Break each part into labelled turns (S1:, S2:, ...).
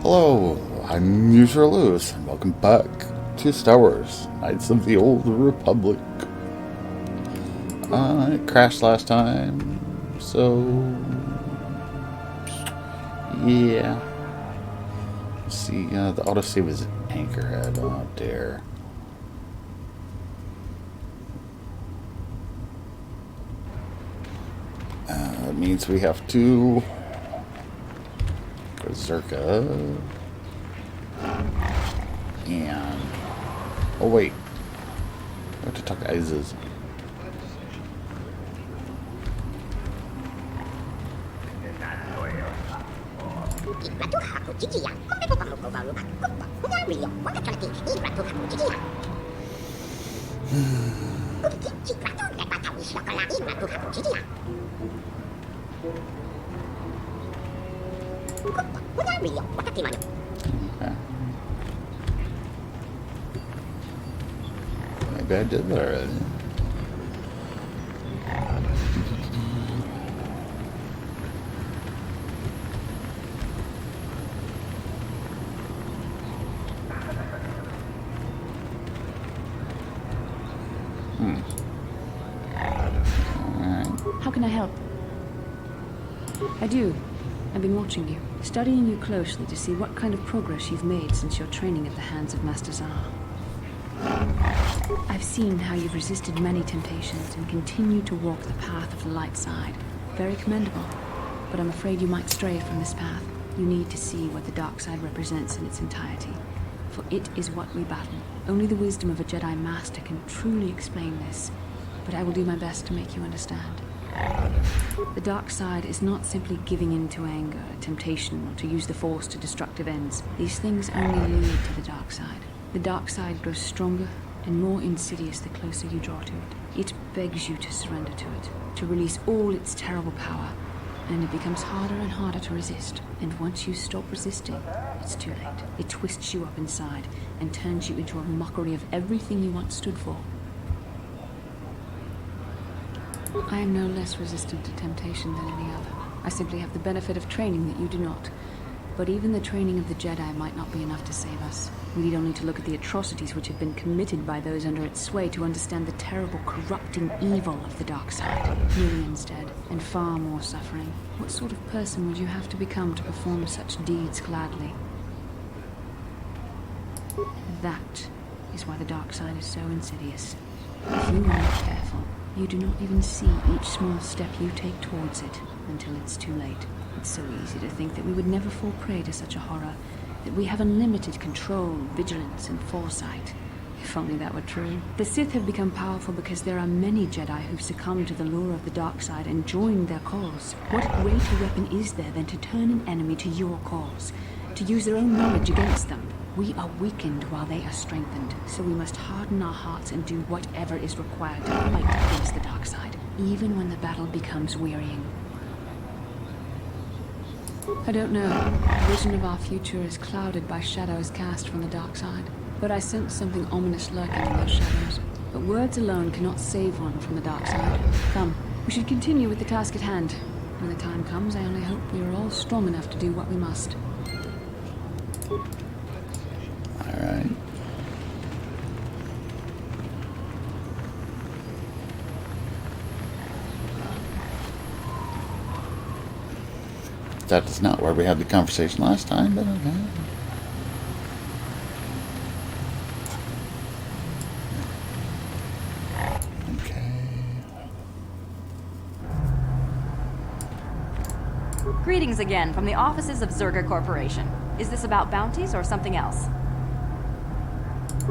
S1: Hello, I'm User Lewis, and welcome back to Star Wars Knights of the Old Republic. It crashed last time, so yeah. Let's see, the autosave is Anchorhead. Oh, dear. That means we have to go to Zerka. And oh wait, I have to talk to Isis. Okay. Maybe I did that already.
S2: How can I help? I do. I've been watching you, studying you closely to see what kind of progress you've made since your training at the hands of Master Zar. I've seen how you've resisted many temptations and continue to walk the path of the light side. Very commendable. But I'm afraid you might stray from this path. You need to see what the dark side represents in its entirety. For it is what we battle. Only the wisdom of a Jedi Master can truly explain this. But I will do my best to make you understand. The dark side is not simply giving in to anger, temptation, or to use the Force to destructive ends. These things only lead to the dark side. The dark side grows stronger and more insidious the closer you draw to it. It begs you to surrender to it, to release all its terrible power, and it becomes harder and harder to resist. And once you stop resisting, it's too late. It twists you up inside and turns you into a mockery of everything you once stood for. I am no less resistant to temptation than any other. I simply have the benefit of training that you do not. But even the training of the Jedi might not be enough to save us. We need only to look at the atrocities which have been committed by those under its sway to understand the terrible, corrupting evil of the dark side. Millions dead, and far more suffering. What sort of person would you have to become to perform such deeds gladly? That is why the dark side is so insidious. If you are not careful, you do not even see each small step you take towards it until it's too late. It's so easy to think that we would never fall prey to such a horror, that we have unlimited control, vigilance, and foresight. If only that were true. The Sith have become powerful because there are many Jedi who've succumbed to the lure of the dark side and joined their cause. What greater weapon is there than to turn an enemy to your cause, to use their own knowledge against them? We are weakened while they are strengthened, so we must harden our hearts and do whatever is required to fight against the dark side, even when the battle becomes wearying. I don't know. The vision of our future is clouded by shadows cast from the dark side, but I sense something ominous lurking in those shadows. But words alone cannot save one from the dark side. Come, we should continue with the task at hand. When the time comes, I only hope we are all strong enough to do what we must.
S1: Alright. That is not where we had the conversation last time, but okay.
S3: Greetings again from the offices of Zerga Corporation. Is this about bounties or something else?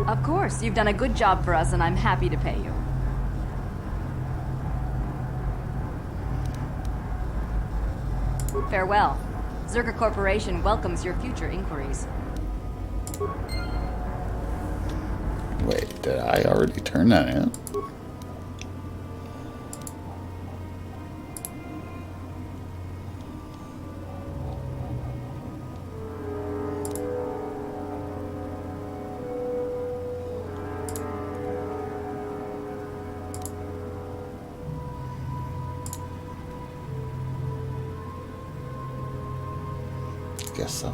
S3: Of course, you've done a good job for us and I'm happy to pay you. Farewell. Zerga Corporation welcomes your future inquiries.
S1: Wait, did I already turn that in? Guess so.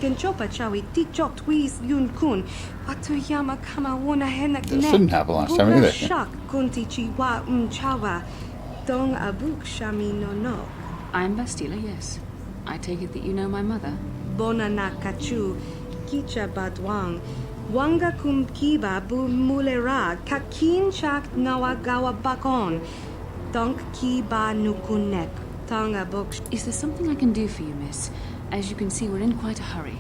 S4: Genchopa chawi tichot twis yun kun. Watuyama kama wona henak
S1: This didn't happen last time either.
S4: Shak kunti chiwa chawa. Dong abuk shami no no.
S2: I'm Bastila, yes. I take it that you know my mother.
S4: Bona na kachu. Kicha badwang. Wanga kum kiba bu mulera. Kakin chak nawagawa bakon. Donk kiba nukunek. Tonga buk.
S2: Is there something I can do for you, miss? As you can see, we're in quite a hurry.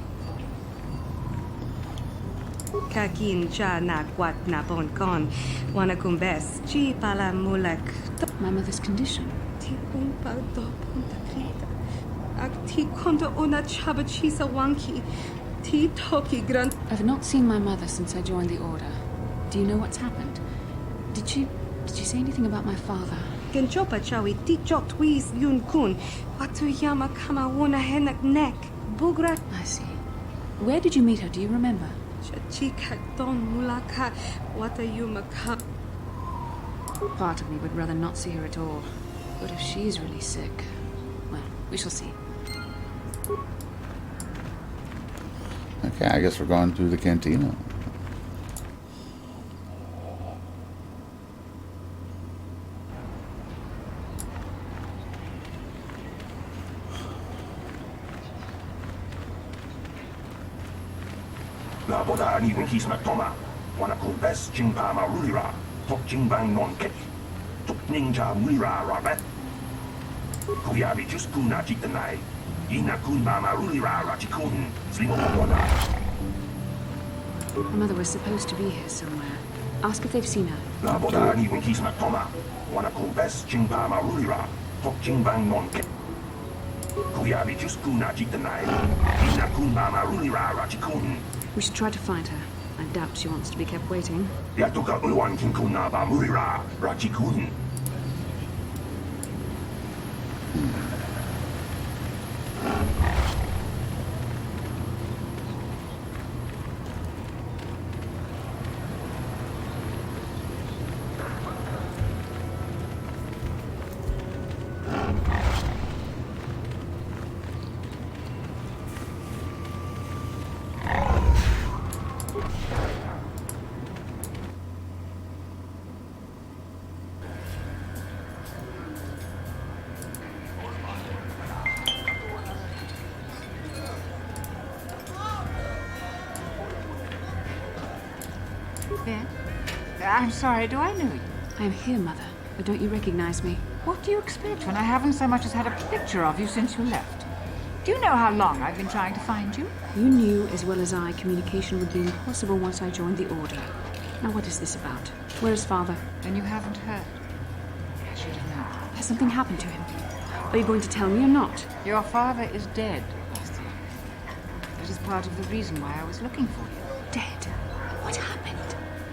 S4: Kakin cha na kwat na bon kon. Wana kumbes. Chi pala mulek.
S2: My mother's condition.
S4: Ti umpa do punta krita. Ak ti konto ona chaba chisa wanki. Ti toki grant.
S2: I've not seen my mother since I joined the Order. Do you know what's happened? Did she say anything about my father?
S4: Genchopa chawi ti chot twis yun kun. Watuyama kama wona henak nek. Bugra.
S2: I see. Where did you meet her? Do you remember?
S4: Chika don mulaka. Watayuma kap.
S2: Part of me would rather not see her at all. But if she's really sick, well, we shall see.
S1: Okay, I guess we're going through the cantina.
S5: La boda ni winkis matoma. Wana kumbes jingpa marulira. Tok jingbang non kek. Tok ninja mulira rabbit. Kuyabi just kuna jitanai. Ina kunba marulira rachikun. Slimo boda.
S2: My mother was supposed to be here somewhere. Ask if they've seen her.
S5: La boda ni winkis matoma. Wana kumbes jingpa marulira. Tok jingbang non kek. Kuyabi just kuna jitanai. Ina kunba marulira rachikun.
S2: We should try to find her. I doubt she wants to be kept waiting.
S5: Yatuka ulwan kinkuna ba mulira rachikun.
S6: Ben? I'm sorry, do I know you?
S2: I am here, Mother. But don't you recognize me?
S6: What do you expect when I haven't so much as had a picture of you since you left? Do you know how long I've been trying to find you?
S2: You knew as well as I communication would be impossible once I joined the Order. Now what is this about? Where is Father?
S6: Then you haven't heard. I should have known.
S2: Has something happened to him? Are you going to tell me or not?
S6: Your father is dead, Bastila. That is part of the reason why I was looking for you.
S2: Dead? What happened?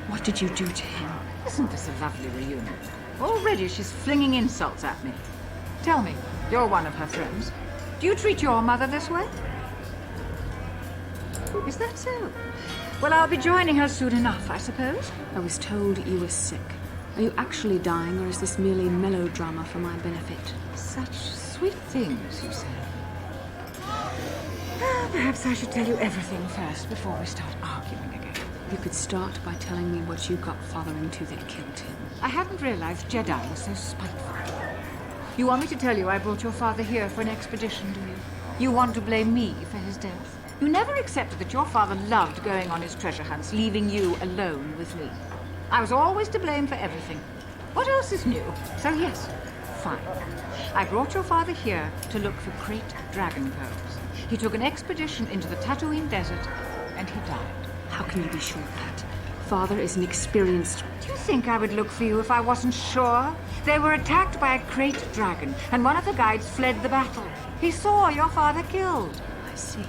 S2: What did you do to him?
S6: Isn't this a lovely reunion? Already she's flinging insults at me. Tell me, you're one of her friends. Do you treat your mother this way? Is that so? Well, I'll be joining her soon enough, I suppose.
S2: I was told you were sick. Are you actually dying, or is this merely melodrama for my benefit?
S6: Such sweet things, you say. Perhaps I should tell you everything first before we start arguing again.
S2: You could start by telling me what you got Father into that killed him.
S6: I hadn't realized Jedi was so spiteful. You want me to tell you I brought your father here for an expedition, do you? You want to blame me for his death? You never accepted that your father loved going on his treasure hunts, leaving you alone with me. I was always to blame for everything. What else is new? So yes, fine. I brought your father here to look for great dragon pearls. He took an expedition into the Tatooine desert, and he died.
S2: How can you be sure of that? Father is an experienced...
S6: Do you think I would look for you if I wasn't sure? They were attacked by a great dragon, and one of the guides fled the battle. He saw your father killed.
S2: I see.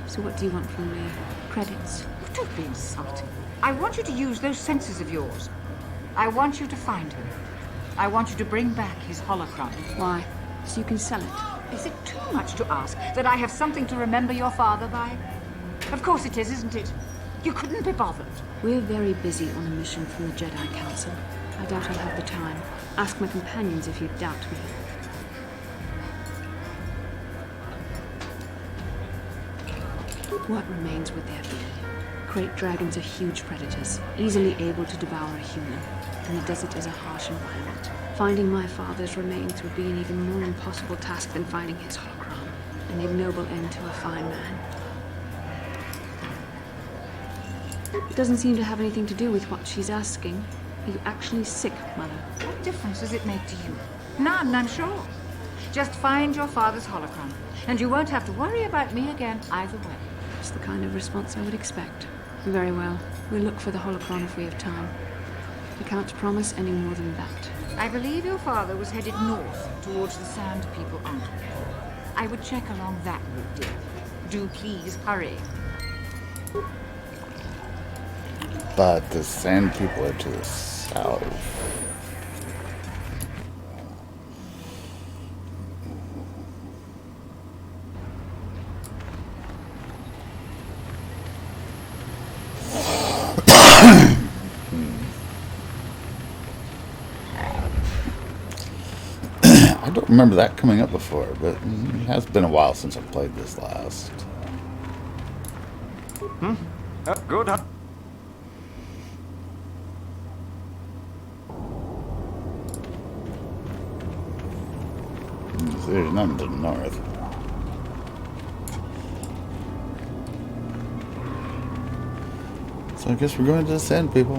S2: So what do you want from me? Credits?
S6: Don't be insulting. I want you to use those senses of yours. I want you to find him. I want you to bring back his holocron.
S2: Why? So you can sell it?
S6: Is it too much to ask that I have something to remember your father by? Of course it is, isn't it? You couldn't be bothered.
S2: We're very busy on a mission from the Jedi Council. I doubt I'll have the time. Ask my companions if you doubt me. what remains would there be? Great dragons are huge predators, easily able to devour a human, and the desert is a harsh environment. Finding my father's remains would be an even more impossible task than finding his holocron, an ignoble end to a fine man. It doesn't seem to have anything to do with what she's asking. Are you actually sick, Mother?
S6: What difference does it make to you? None, I'm sure. Just find your father's holocron, and you won't have to worry about me again either way.
S2: That's the kind of response I would expect. Very well. We'll look for the holocron if we have time. We can't promise any more than that.
S6: I believe your father was headed north towards the Sand People Enclave. I would check along that route, dear. Do please hurry.
S1: But the Sand People are to the south. I don't remember that coming up before, but it has been a while since I played this last.
S7: Good.
S1: There's nothing to the north. So I guess we're going to the Sand People.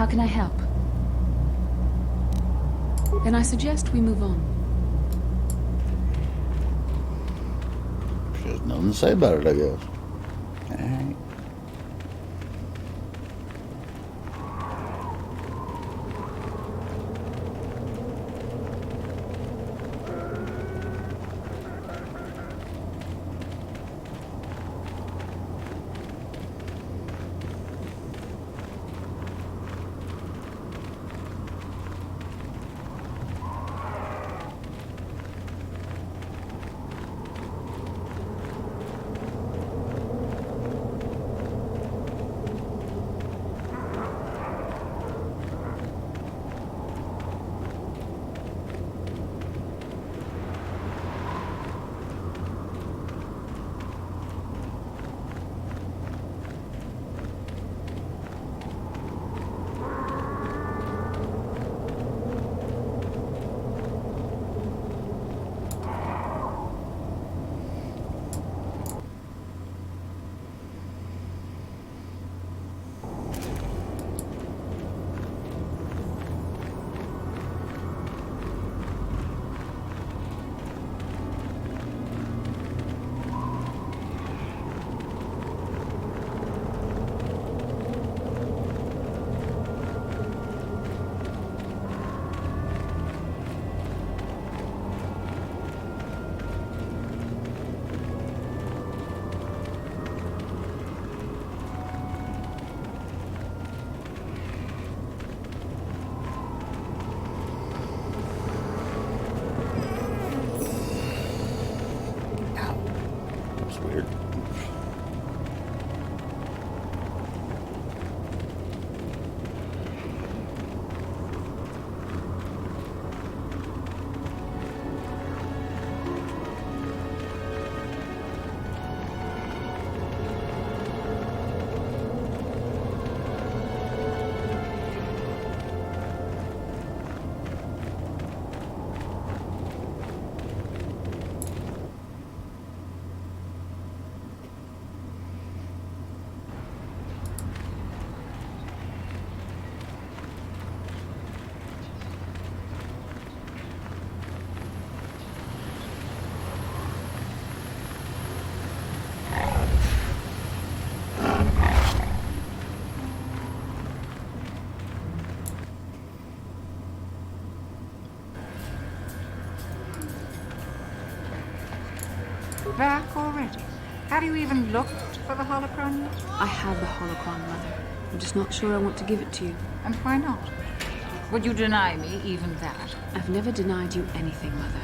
S2: How can I help? Then I suggest we move on.
S1: She has nothing to say about it, I guess. Alright. That's weird.
S6: Back already? Have you even looked for the holocron yet?
S2: I have the holocron, Mother. I'm just not sure I want to give it to you.
S6: And why not? Would you deny me even that?
S2: I've never denied you anything, Mother.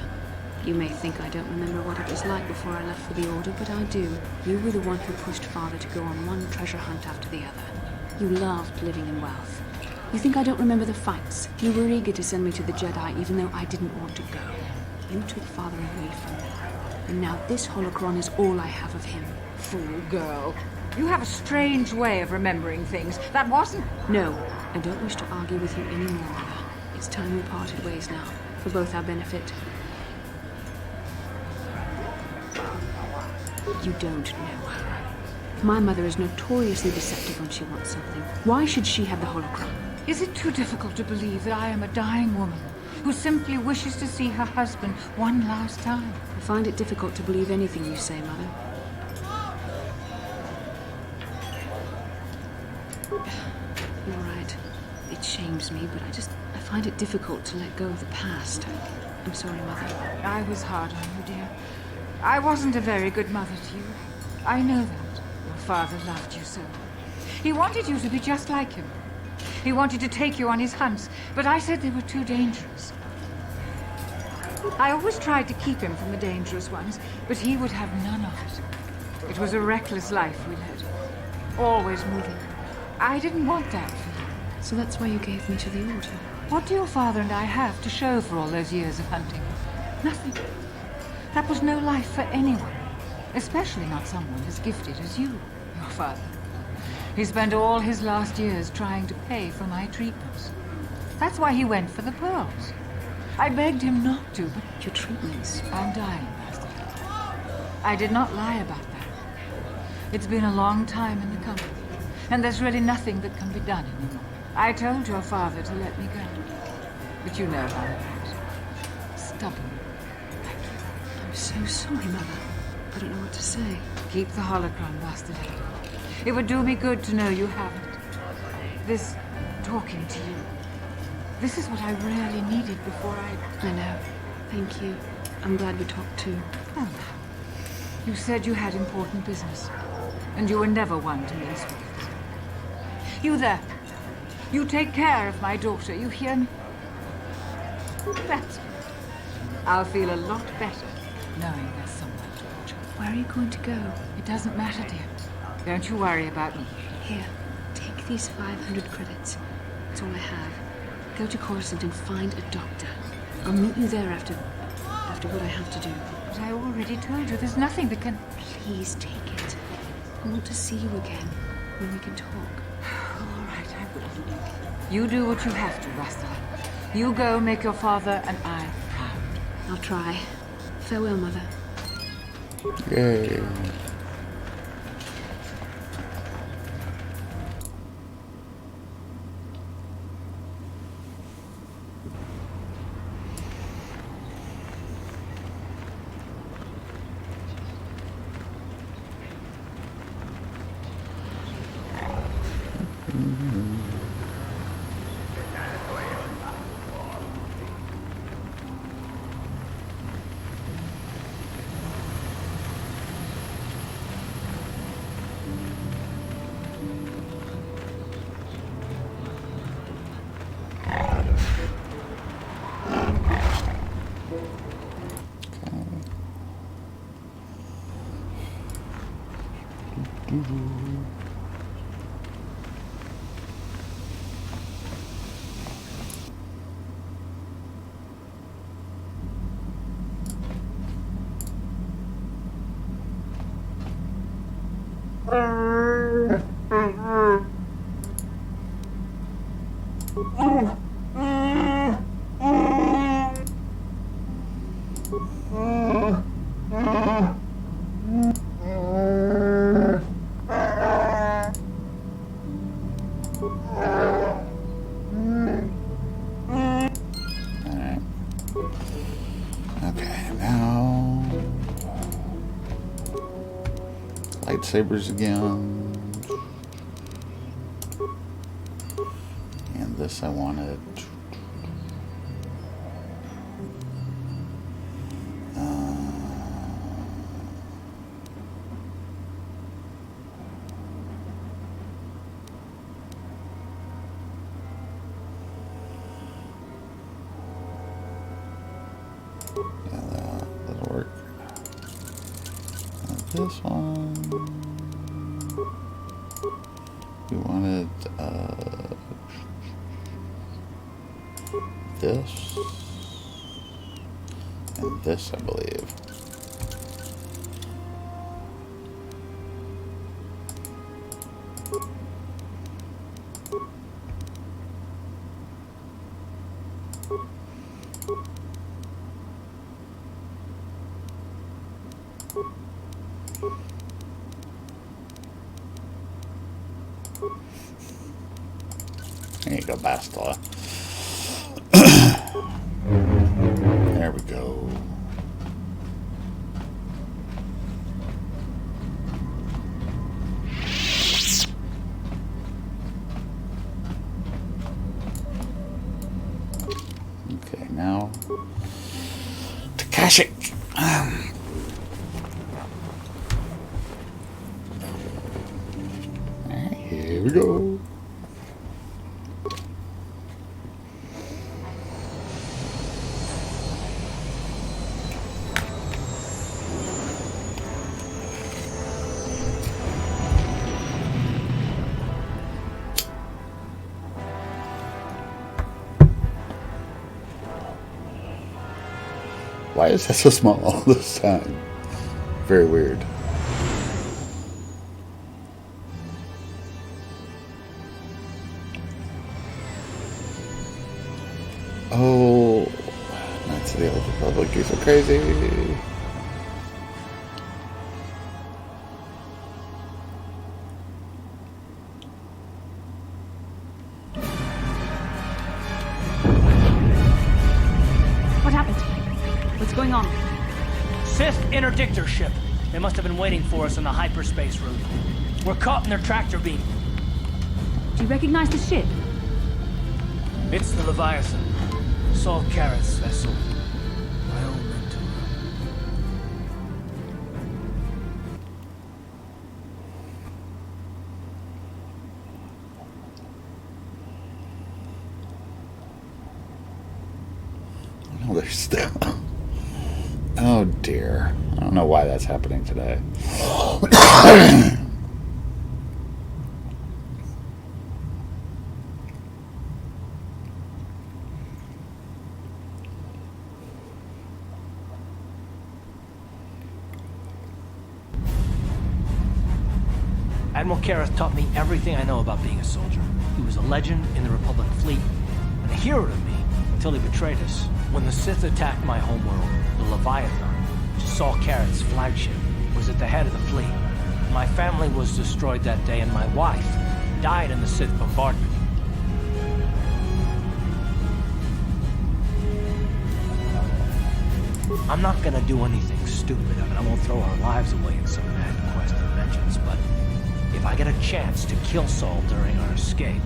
S2: You may think I don't remember what it was like before I left for the Order, but I do. You were the one who pushed Father to go on one treasure hunt after the other. You loved living in wealth. You think I don't remember the fights? You were eager to send me to the Jedi, even though I didn't want to go. You took Father away from me. And now this holocron is all I have of him.
S6: Fool girl. You have a strange way of remembering things. That wasn't...
S2: No, I don't wish to argue with you anymore, Mother. It's time we parted ways now, for both our benefit. You don't know her. My mother is notoriously deceptive when she wants something. Why should she have the holocron?
S6: Is it too difficult to believe that I am a dying woman who simply wishes to see her husband one last time?
S2: I find it difficult to believe anything you say, Mother. You're right. It shames me, but I find it difficult to let go of the past. I'm sorry, Mother.
S6: I was hard on you, dear. I wasn't a very good mother to you. I know that. Your father loved you so. He wanted you to be just like him. He wanted to take you on his hunts, but I said they were too dangerous. I always tried to keep him from the dangerous ones, but he would have none of it. It was a reckless life we led. Always moving. I didn't want that for you.
S2: So that's why you gave me to the Order?
S6: What do your father and I have to show for all those years of hunting? Nothing. That was no life for anyone. Especially not someone as gifted as you, your father. He spent all his last years trying to pay for my treatments. That's why he went for the pearls. I begged him not to, but...
S2: Your treatments?
S6: I'm dying, Bastila. I did not lie about that. It's been a long time in the company, and there's really nothing that can be done anymore. I told your father to let me go. But you know how he is. Stubborn.
S2: I'm so sorry, Mother. I don't know what to say.
S6: Keep the holocron, Bastila. It would do me good to know you have it. This talking to you. This is what I really needed before
S2: I know. Thank you. I'm glad we talked too.
S6: Oh, you said you had important business. And you were never one to mince words. You there. You take care of my daughter, you hear me? That's good. I'll feel a lot better knowing there's someone to watch her.
S2: Where are you going to go?
S6: It doesn't matter, dear. Don't you worry about me.
S2: Here, take these 500 credits. That's all I have. Go to Coruscant and find a doctor. I'll meet you there after what I have to do.
S6: But I already told you there's nothing that can...
S2: Please take it. I want to see you again when we can talk.
S6: All right, I will. You do what you have to, Bastila. You go make your father and I proud.
S2: I'll try. Farewell, Mother.
S1: Yay. Lightsabers again. And this I wanted. Yeah, that'll work. This one we wanted this and this, I believe. There you go, Bastila. There we go. Okay, now Takashik. Alright, here we go. Why is that so small all this time? Very weird. Oh, Knights of the Old Republic, you're so crazy.
S7: dictatorship. They must have been waiting for us on the hyperspace route. We're caught in their tractor beam.
S2: Do you recognize the ship?
S7: It's the Leviathan. Saul Carroth's vessel. My old mentor.
S1: No, there's still. Oh dear. I don't know why that's happening today.
S7: Admiral Carroth taught me everything I know about being a soldier. He was a legend in the Republic fleet, and a hero to me until he betrayed us. When the Sith attacked my homeworld, the Leviathan, which is Saul Carroth's flagship, was at the head of the fleet. My family was destroyed that day, and my wife died in the Sith bombardment. I'm not gonna do anything stupid. I won't throw our lives away in some mad quest for vengeance, but if I get a chance to kill Saul during our escape,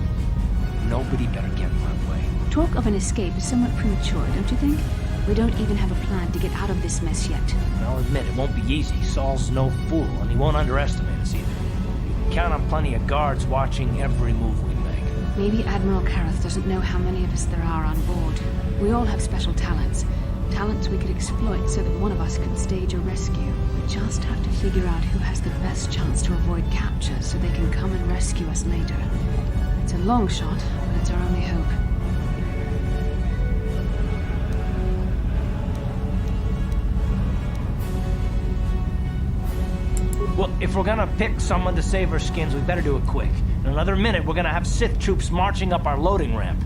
S7: nobody better get in my way.
S2: Talk of an escape is somewhat premature, don't you think? We don't even have a plan to get out of this mess yet.
S7: I'll admit, it won't be easy. Saul's no fool, and he won't underestimate us either. You can count on plenty of guards watching every move we make.
S2: Maybe Admiral Carroth doesn't know how many of us there are on board. We all have special talents. Talents we could exploit so that one of us can stage a rescue. We just have to figure out who has the best chance to avoid capture so they can come and rescue us later. It's a long shot, but it's our only hope.
S7: Well, if we're gonna pick someone to save our skins, we better do it quick. In another minute, we're gonna have Sith troops marching up our loading ramp.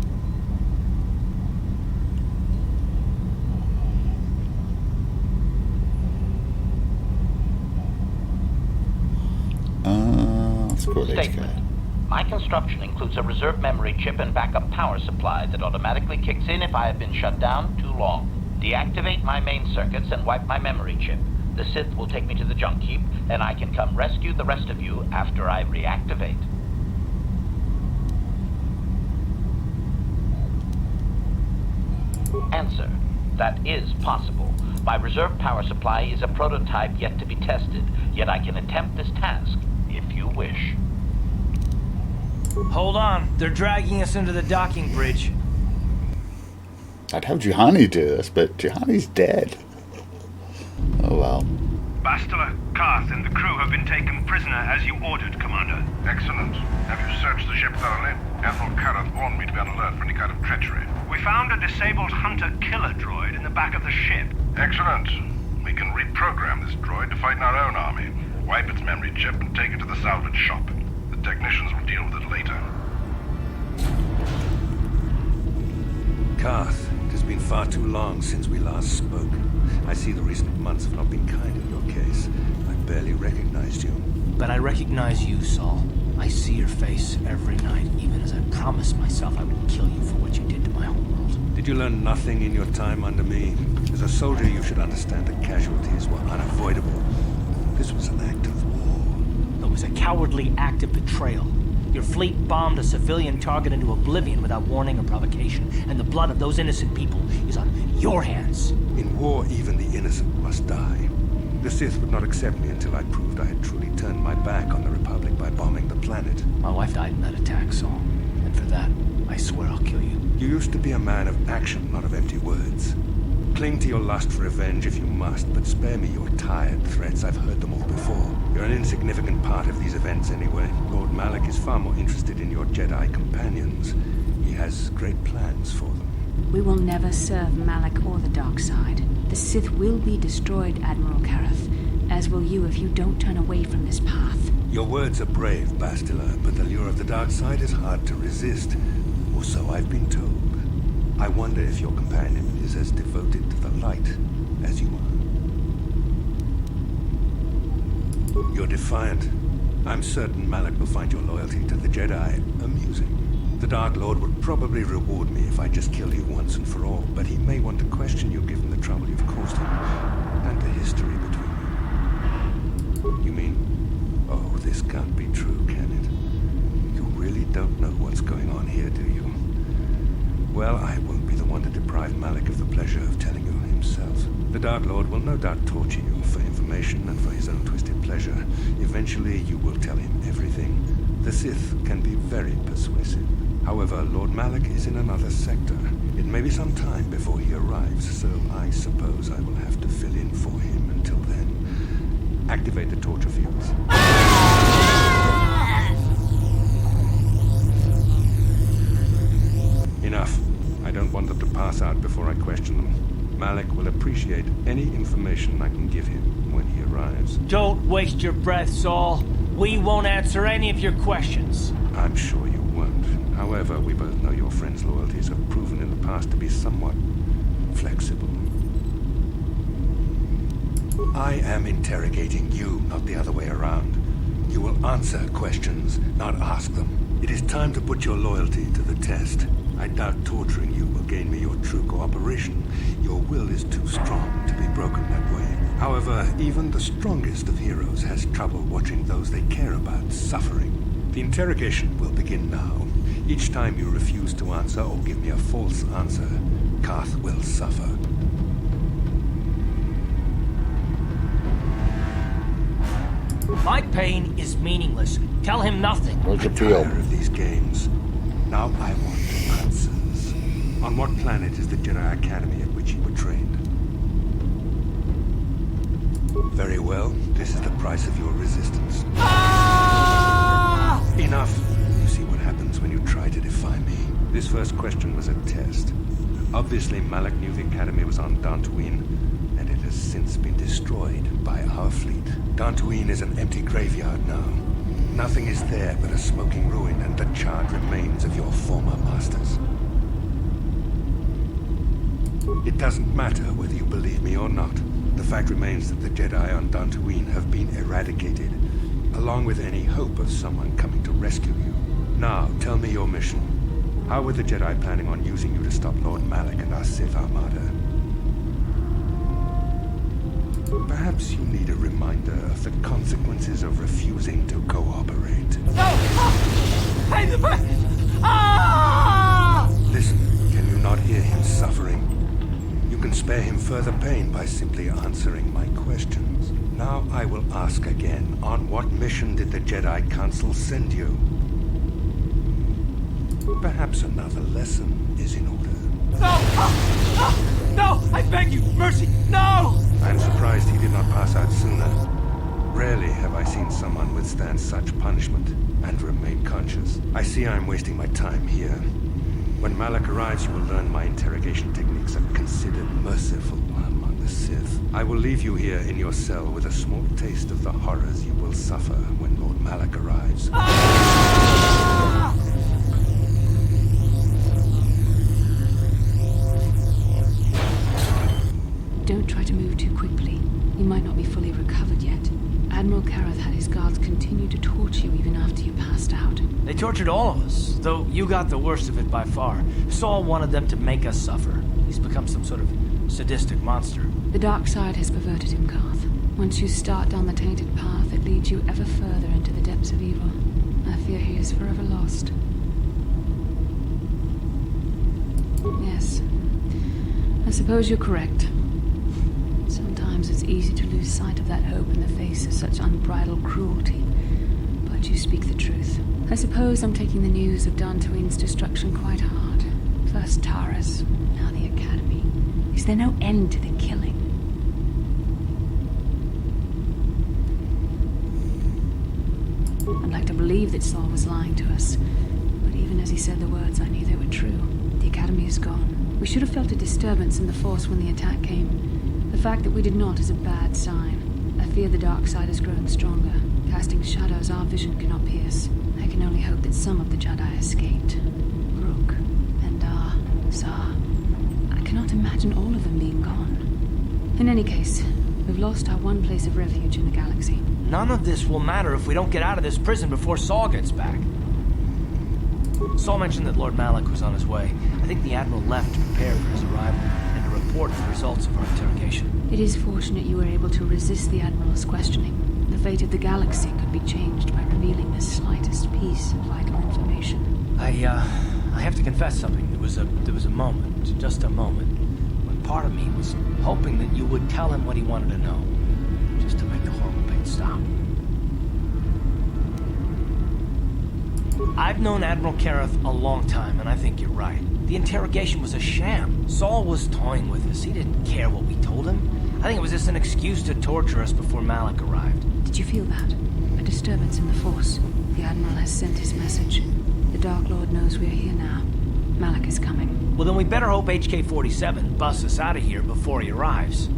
S1: Let's go with this
S8: Statement.
S1: guy.
S8: My construction includes a reserve memory chip and backup power supply that automatically kicks in if I have been shut down too long. Deactivate my main circuits and wipe my memory chip. The Sith will take me to the junk heap, and I can come rescue the rest of you after I reactivate. Answer. That is possible. My reserve power supply is a prototype yet to be tested, yet I can attempt this task, if you wish.
S7: Hold on, they're dragging us into the docking bridge.
S1: I'd have Juhani do this, but Juhani's dead. Oh well.
S9: Bastila, Karth, and the crew have been taken prisoner as you ordered, Commander.
S10: Excellent. Have you searched the ship thoroughly? Admiral Karth warned me to be on alert for any kind of treachery.
S9: We found a disabled hunter-killer droid in the back of the ship.
S10: Excellent. We can reprogram this droid to fight in our own army, wipe its memory chip, and take it to the salvage shop. The technicians will deal with it later.
S11: Karth, it has been far too long since we last spoke. I see the recent months have not been kind in your case. I barely recognized you.
S7: But I recognize you, Saul. I see your face every night, even as I promised myself I would kill you for what you did to my homeworld.
S11: Did you learn nothing in your time under me? As a soldier, you should understand that casualties were unavoidable. This was an act of war.
S7: It was a cowardly act of betrayal. Your fleet bombed a civilian target into oblivion without warning or provocation, and the blood of those innocent people is on your hands.
S11: In war, even the innocent must die. The Sith would not accept me until I proved I had truly turned my back on the Republic by bombing the planet.
S7: My wife died in that attack, Saul. And for that, I swear I'll kill you.
S11: You used to be a man of action, not of empty words. Cling to your lust for revenge if you must, but spare me your tired threats. I've heard them all before. You're an insignificant part of these events anyway. Lord Malak is far more interested in your Jedi companions. He has great plans for them.
S2: We will never serve Malak or the dark side. The Sith will be destroyed, Admiral Kareth, as will you if you don't turn away from this path.
S11: Your words are brave, Bastila, but the lure of the dark side is hard to resist. Or so I've been told. I wonder if your companion is as devoted to the light as you are. You're defiant. I'm certain Malak will find your loyalty to the Jedi amusing. The Dark Lord would probably reward me if I just killed you once and for all, but he may want to question you given the trouble you've caused him, and the history between you. can't be true, can it? You really don't know what's going on here, do you? Well, I won't be the one to deprive Malik of the pleasure of telling you himself. The Dark Lord will no doubt torture you for information and for his own twisted pleasure. Eventually, you will tell him everything. The Sith can be very persuasive. However, Lord Malik is in another sector. It may be some time before he arrives, so I suppose I will have to fill in for him until then. Activate the torture fields. Enough. I don't want them to pass out before I question them. Malik will appreciate any information I can give him when he arrives.
S7: Don't waste your breath, Saul. We won't answer any of your questions.
S11: I'm sure you won't. However, we both know your friend's loyalties have proven in the past to be somewhat flexible. I am interrogating you, not the other way around. You will answer questions, not ask them. It is time to put your loyalty to the test. I doubt torturing you will gain me your true cooperation. Your will is too strong to be broken that way. However, even the strongest of heroes has trouble watching those they care about suffering. The interrogation will begin now. Each time you refuse to answer or give me a false answer, Koth will suffer.
S7: My pain is meaningless. Tell him nothing.
S1: Where's the
S11: I'm
S1: field?
S11: tired of these games. Now I want answers. On what planet is the Jedi Academy at which you were trained? Very well. This is the price of your resistance. Enough. You see what happens when you try to defy me. This first question was a test. Obviously, Malik knew the Academy was on Tatooine, and it has since been destroyed by our fleet. Tatooine is an empty graveyard now. Nothing is there but a smoking ruin and the charred remains of your former masters. It doesn't matter whether you believe me or not. The fact remains that the Jedi on Tatooine have been eradicated, along with any hope of someone coming to rescue you. Now, tell me your mission. How were the Jedi planning on using you to stop Lord Malik and our Sith Armada? Perhaps you need a reminder of the consequences of refusing to cooperate. Listen, can you not hear him suffering? You can spare him further pain by simply answering my questions. Now I will ask again, on what mission did the Jedi Council send you? Perhaps another lesson is in order.
S7: No! I beg you! Mercy! No!
S11: I'm surprised he did not pass out sooner. Rarely have I seen someone withstand such punishment and remain conscious. I see I'm wasting my time here. When Malik arrives, you will learn my interrogation techniques are considered merciful among the Sith. I will leave you here in your cell with a small taste of the horrors you will suffer when Lord Malik arrives.
S2: Don't try to move too quickly. You might not be fully recovered yet. Admiral Kareth had his guards continue to torture you even after you passed out.
S7: They tortured all of us, though you got the worst of it by far. Saul wanted them to make us suffer. He's become some sort of sadistic monster.
S2: The dark side has perverted him, Koth. Once you start down the tainted path, it leads you ever further into the depths of evil. I fear he is forever lost. Yes. I suppose you're correct. Sometimes it's easy to lose sight of that hope in the face of such unbridled cruelty. But you speak the truth. I suppose I'm taking the news of Tatooine's destruction quite hard. First Taras, now the Academy. Is there no end to the killing? I'd like to believe that Saul was lying to us. But even as he said the words, I knew they were true. The Academy is gone. We should have felt a disturbance in the Force when the attack came. The fact that we did not is a bad sign. I fear the dark side has grown stronger, casting shadows our vision cannot pierce. I can only hope that some of the Jedi escaped. Rook, Endar, Zar. I cannot imagine all of them being gone. In any case, we've lost our one place of refuge in the galaxy.
S7: None of this will matter if we don't get out of this prison before Saul gets back. Saul mentioned that Lord Malik was on his way. I think the Admiral left to prepare for his arrival and to report the results of our interrogation.
S2: It is fortunate you were able to resist the Admiral's questioning. The fate of the galaxy could be changed by revealing the slightest piece of vital information.
S7: I have to confess something. There was a moment, just a moment, when part of me was hoping that you would tell him what he wanted to know, just to make the horrible pain stop. I've known Admiral Kareth a long time, and I think you're right. The interrogation was a sham. Saul was toying with us. He didn't care what we told him. I think it was just an excuse to torture us before Malik arrived.
S2: Did you feel that? A disturbance in the Force. The Admiral has sent his message. The Dark Lord knows we're here now. Malik is coming.
S7: Well, then we better hope HK-47 busts us out of here before he arrives.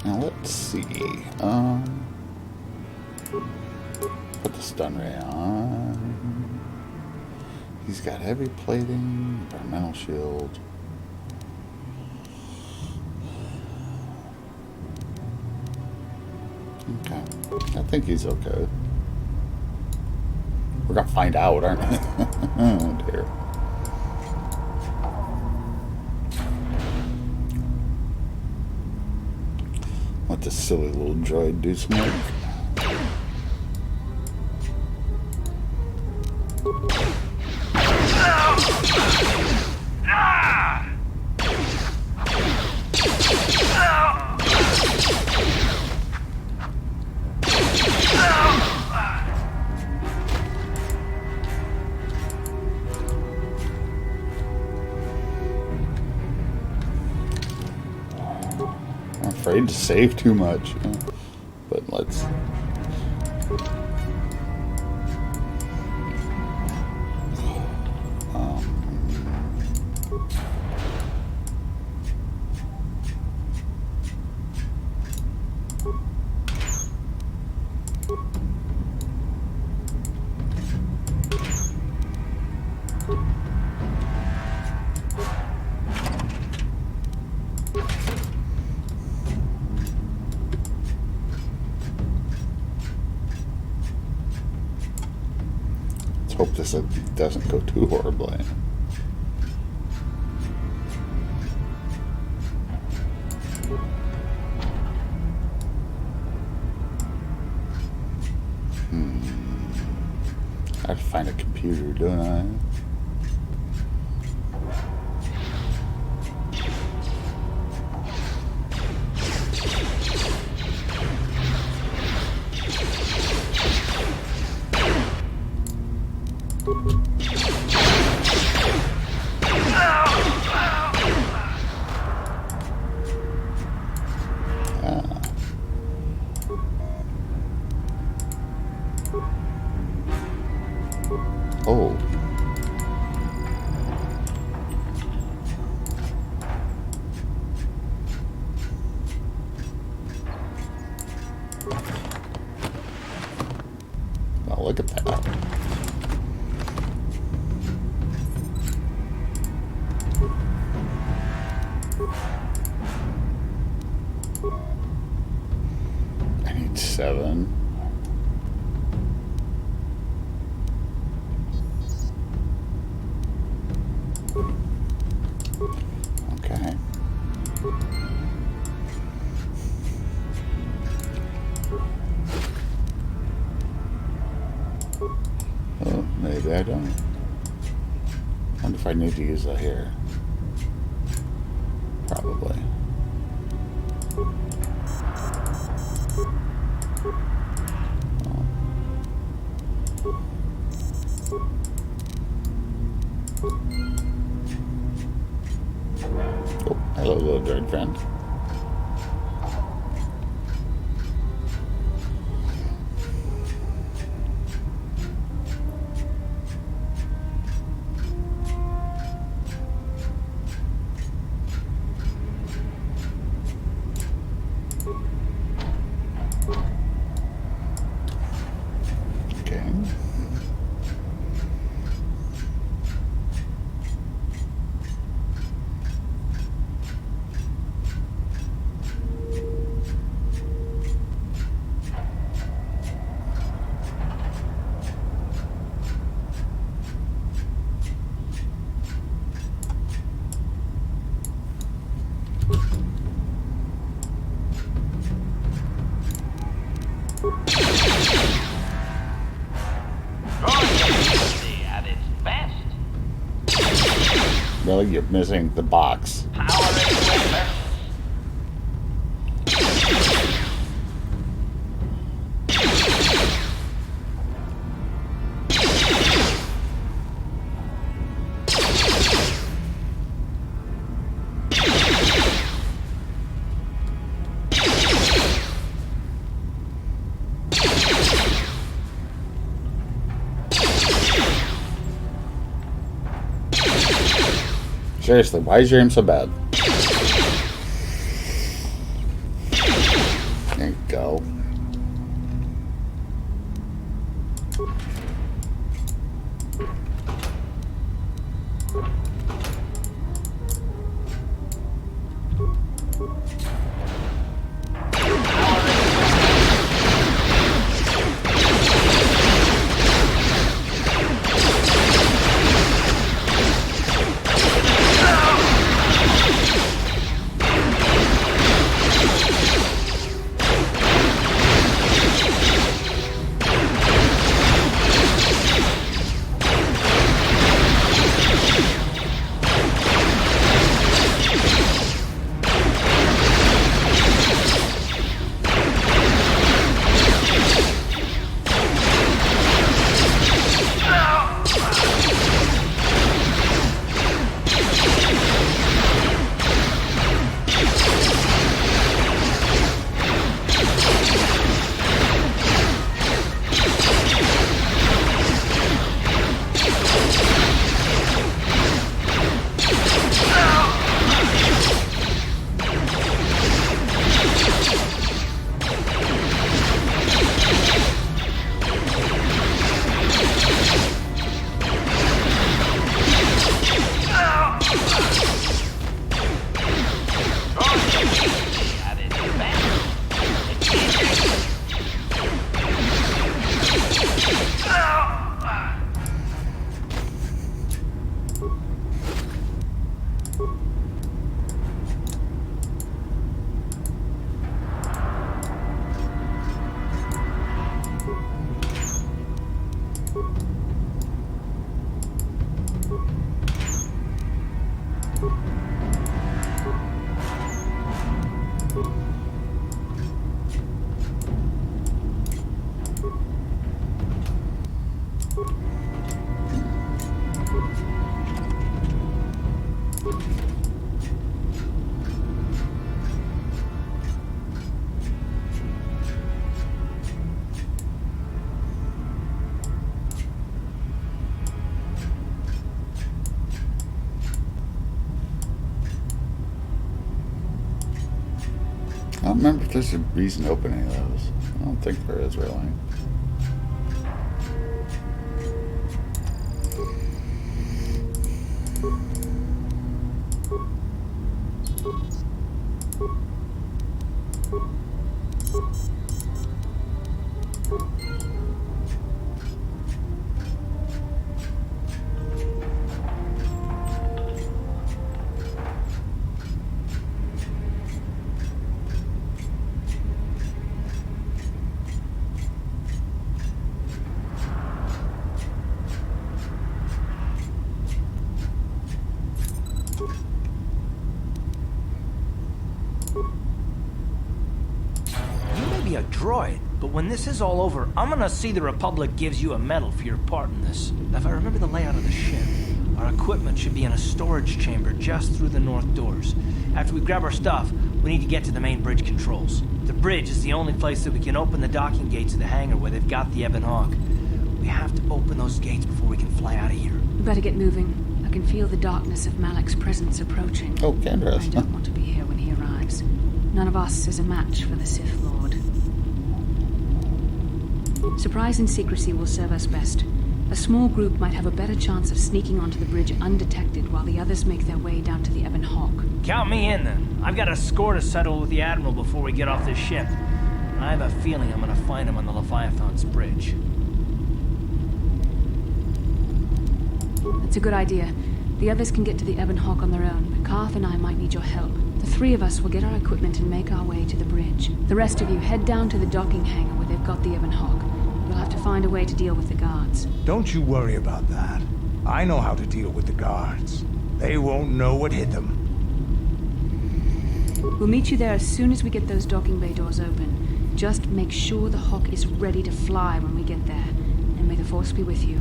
S1: Now let's see. Put the stun ray on. He's got heavy plating, environmental shield. Okay, I think he's okay. We're gonna find out, aren't we? Oh dear. Let this silly little droid do some work. I'm afraid to save too much, but let's. Hope this doesn't go too horribly. I have to find a computer, don't I? Oh. Well, look at that. I need 7. Okay. Oh, maybe I don't. I wonder if I need to use that here. Probably. Oh, hello, little droid friend. Okay.
S8: At its best.
S1: Well, you're missing the box.
S8: Power and weapons.
S1: Seriously, why is your aim so bad? There you go. I don't remember if there's a reason to open any of those. I don't think there is, really.
S7: A droid, but when this is all over, I'm gonna see the Republic gives you a medal for your part in this. If I remember the layout of the ship, Our equipment should be in a storage chamber just through the north doors. After we grab our stuff, we need to get to the main bridge controls. The bridge is the only place that we can open the docking gates of the hangar where they've got the Ebon Hawk. We have to open those gates before we can fly out of here.
S2: We better get moving. I can feel the darkness of Malak's presence approaching.
S1: Oh, Kendra's.
S2: I don't want to be here when he arrives. None of us is a match for the Sith Lord. Surprise and secrecy will serve us best. A small group might have a better chance of sneaking onto the bridge undetected while the others make their way down to the Ebon Hawk.
S7: Count me in, then. I've got a score to settle with the Admiral before we get off this ship. I have a feeling I'm gonna find him on the Leviathan's bridge.
S2: That's a good idea. The others can get to the Ebon Hawk on their own, but Karth and I might need your help. The three of us will get our equipment and make our way to the bridge. The rest of you head down to the docking hangar where they've got the Ebon Hawk. We'll have to find a way to deal with the guards.
S12: Don't you worry about that. I know how to deal with the guards. They won't know what hit them.
S2: We'll meet you there as soon as we get those docking bay doors open. Just make sure the Hawk is ready to fly when we get there. And may the Force be with you.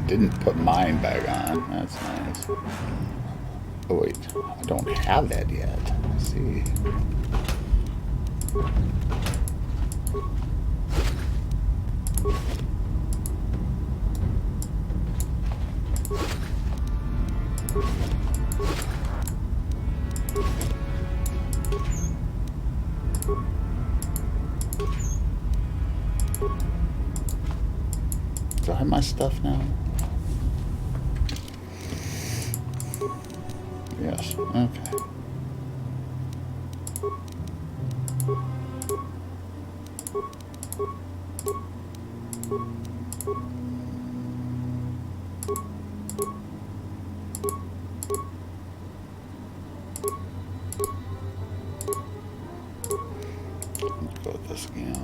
S1: Didn't put mine back on. That's nice. Oh wait, I don't have that yet. Let's see. Do I have my stuff now? Yes, okay. Let's go with this again.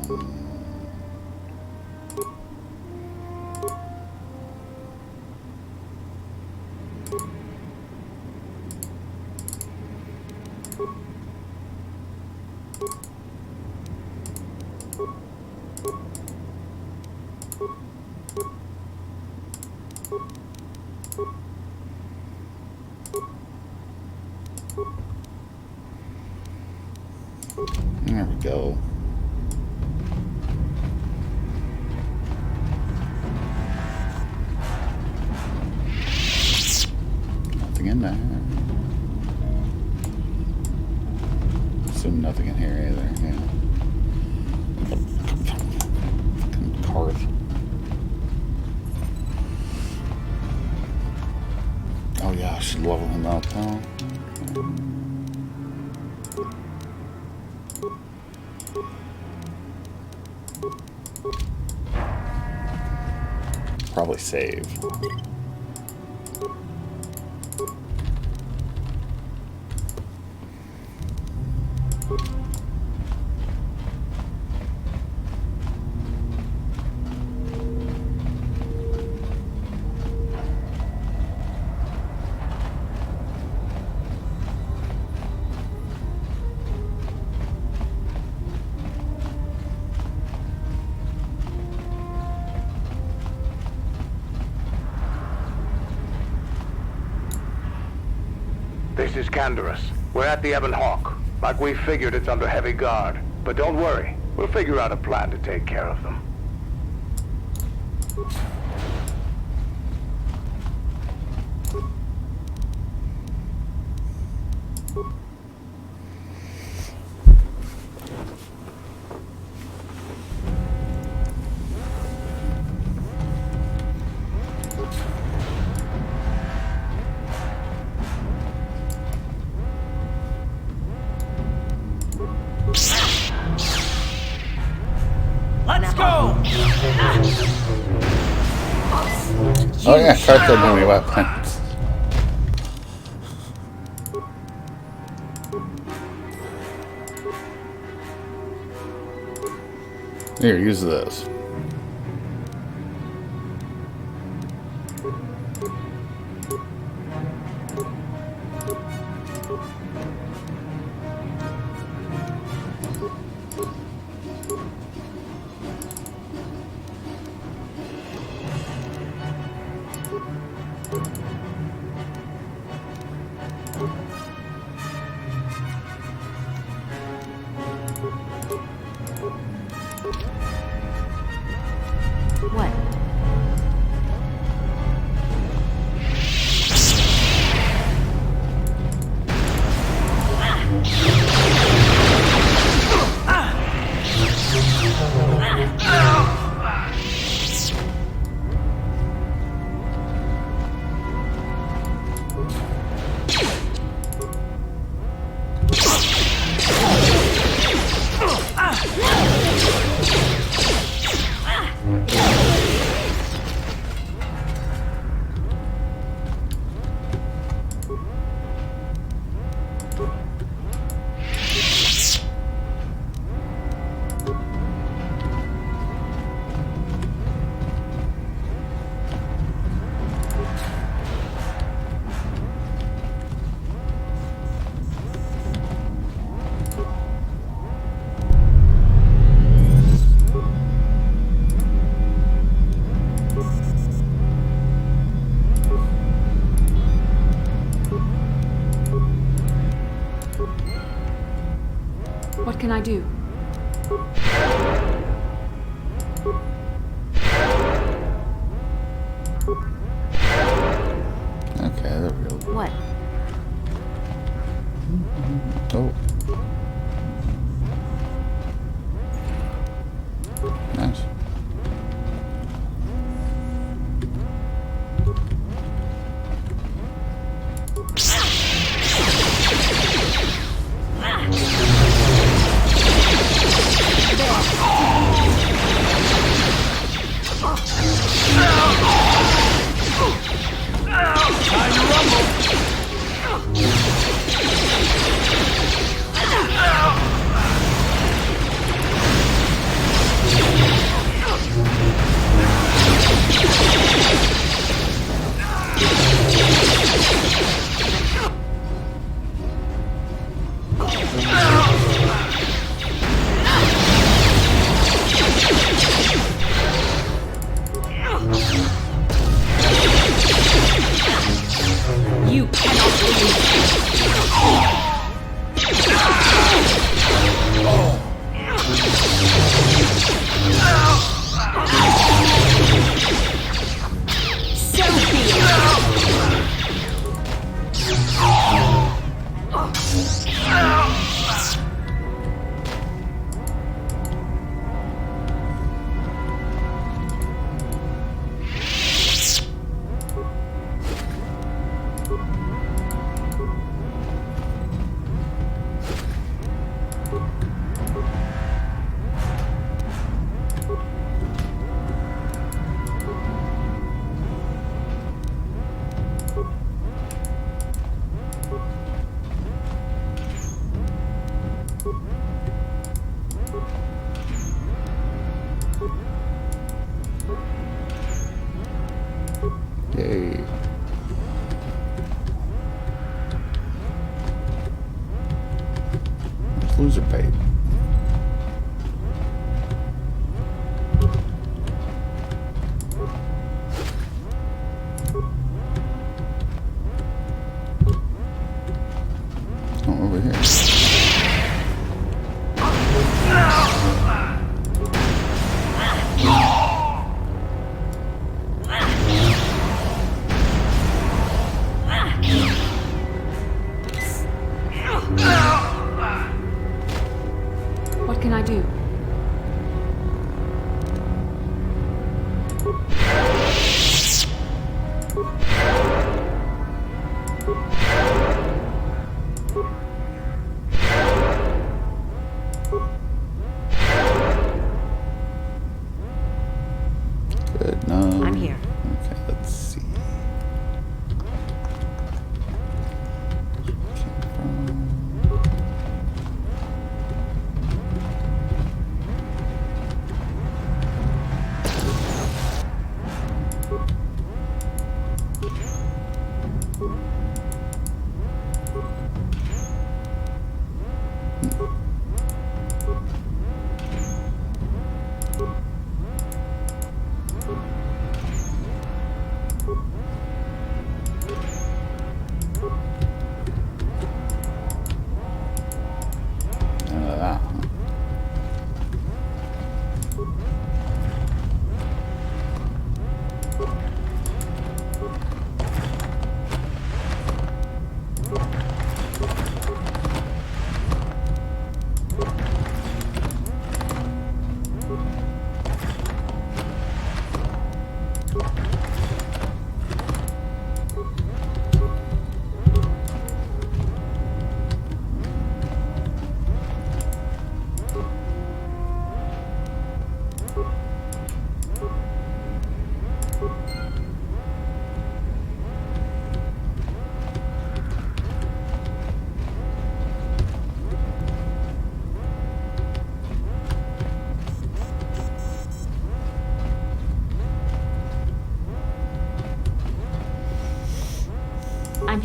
S1: There we go. Nothing in there. Assume nothing in here either. Yeah. Fucking Karth. Oh yeah, I should level him up though. Probably save.
S10: This is Canderous. We're at the Ebon Hawk. Like we figured, it's under heavy guard. But don't worry, we'll figure out a plan to take care of them.
S7: Let's go!
S1: Oh yeah, Karth doesn't have any weapons. Here, use this.
S3: What?
S2: What can I do?
S1: Okay, there we go.
S3: What?
S1: Oh. Nice.
S2: You cannot leave. Yay. Loser bait. Oh, over here.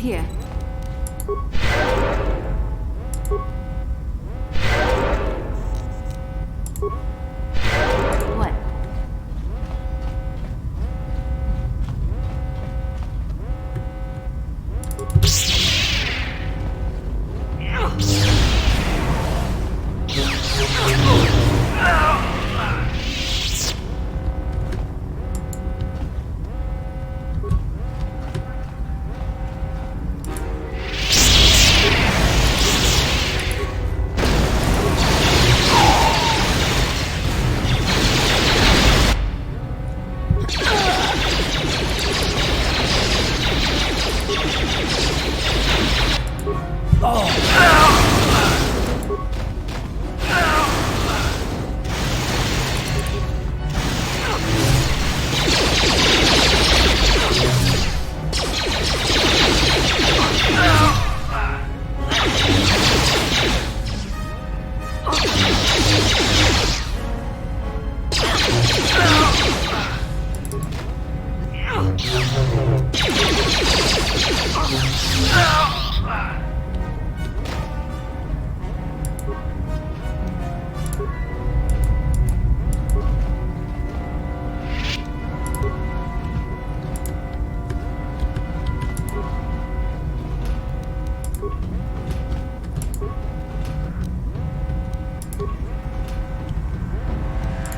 S6: here. What?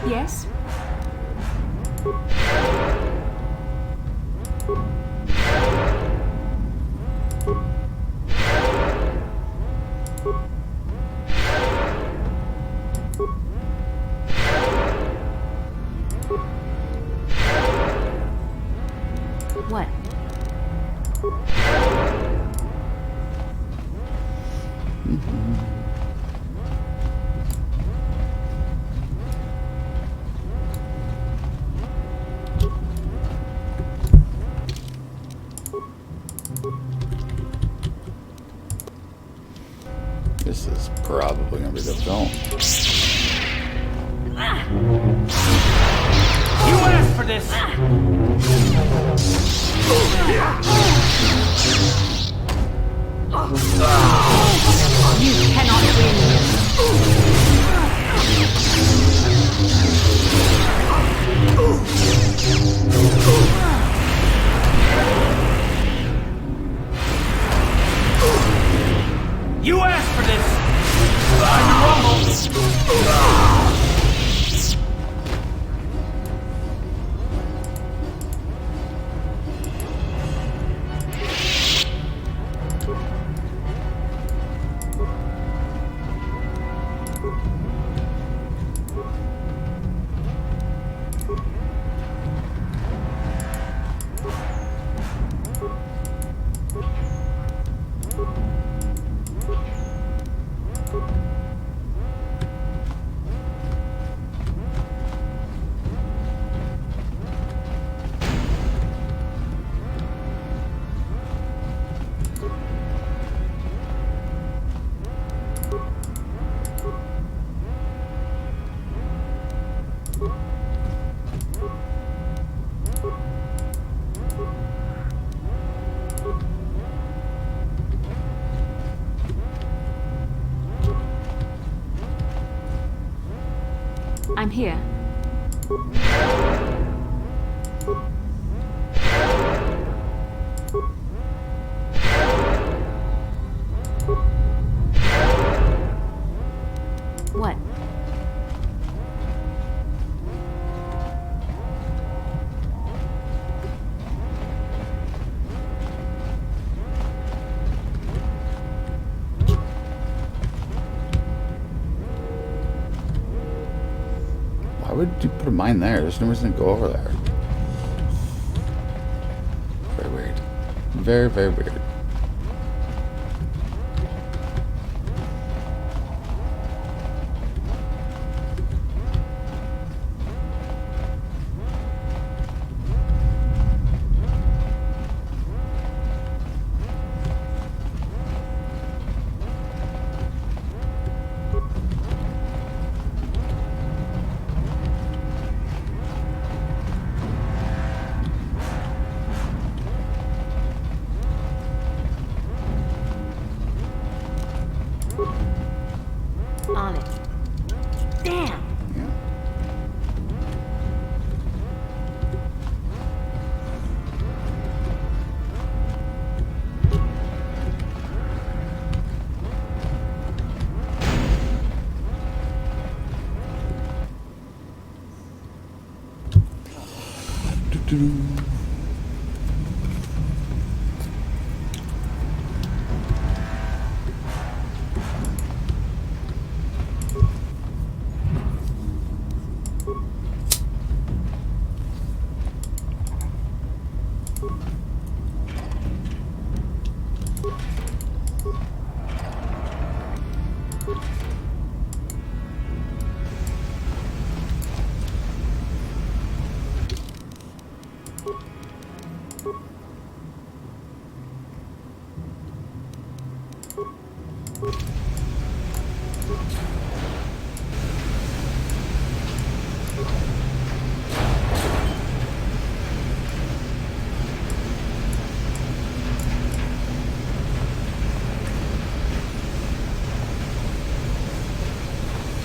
S6: Yes? What?
S1: This is probably gonna be the film.
S7: You asked for this!
S6: You cannot
S7: You asked for this! You rumble!
S6: I'm here. What?
S1: Why would you put a mine there? There's no reason to go over there. Very weird. Very, very weird.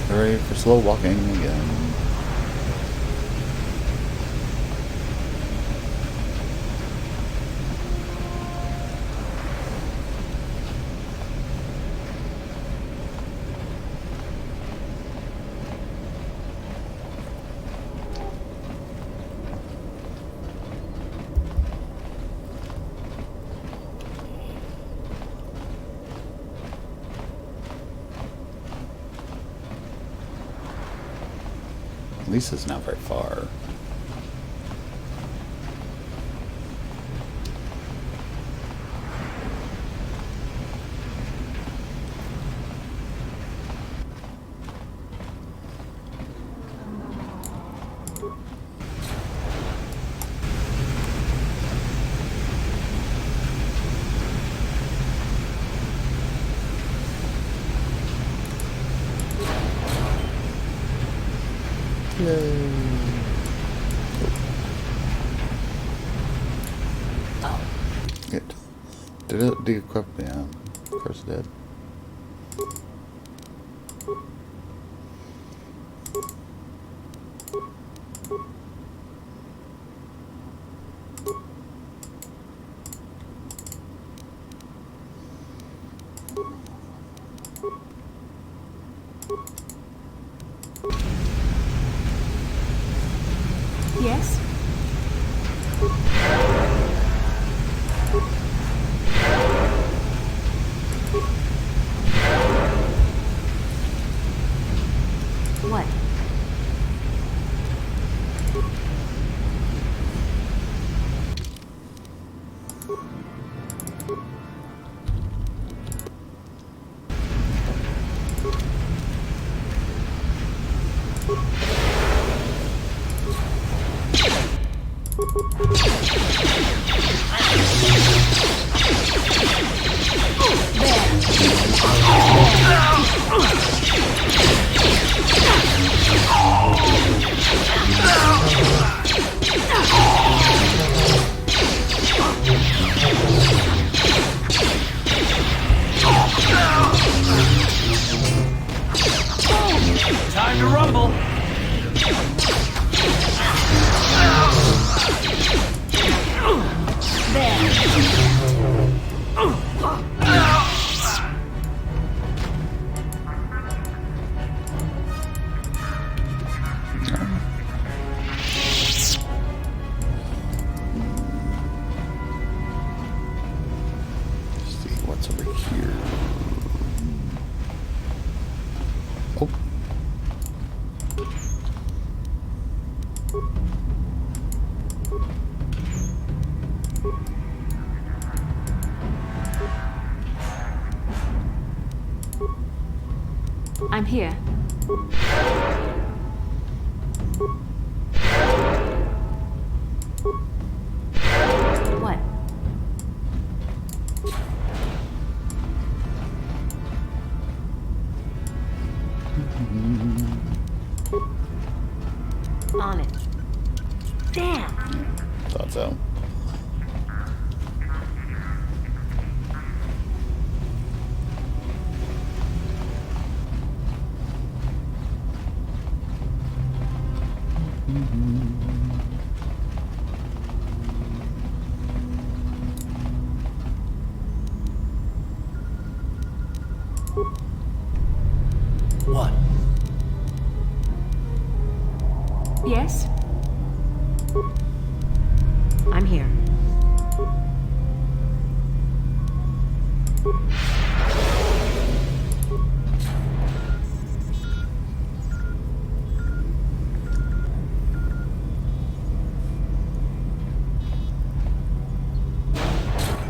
S1: Hooray for slow walking again. At least it's not very far. Did it de-equip? Yeah, of course it did.
S6: Yes? What?
S7: Time to rumble.
S1: Let's see what's over here. Oh.
S6: I'm here. What? On it. Damn!
S1: Thought so.
S7: What?
S6: Yes?
S4: I'm here.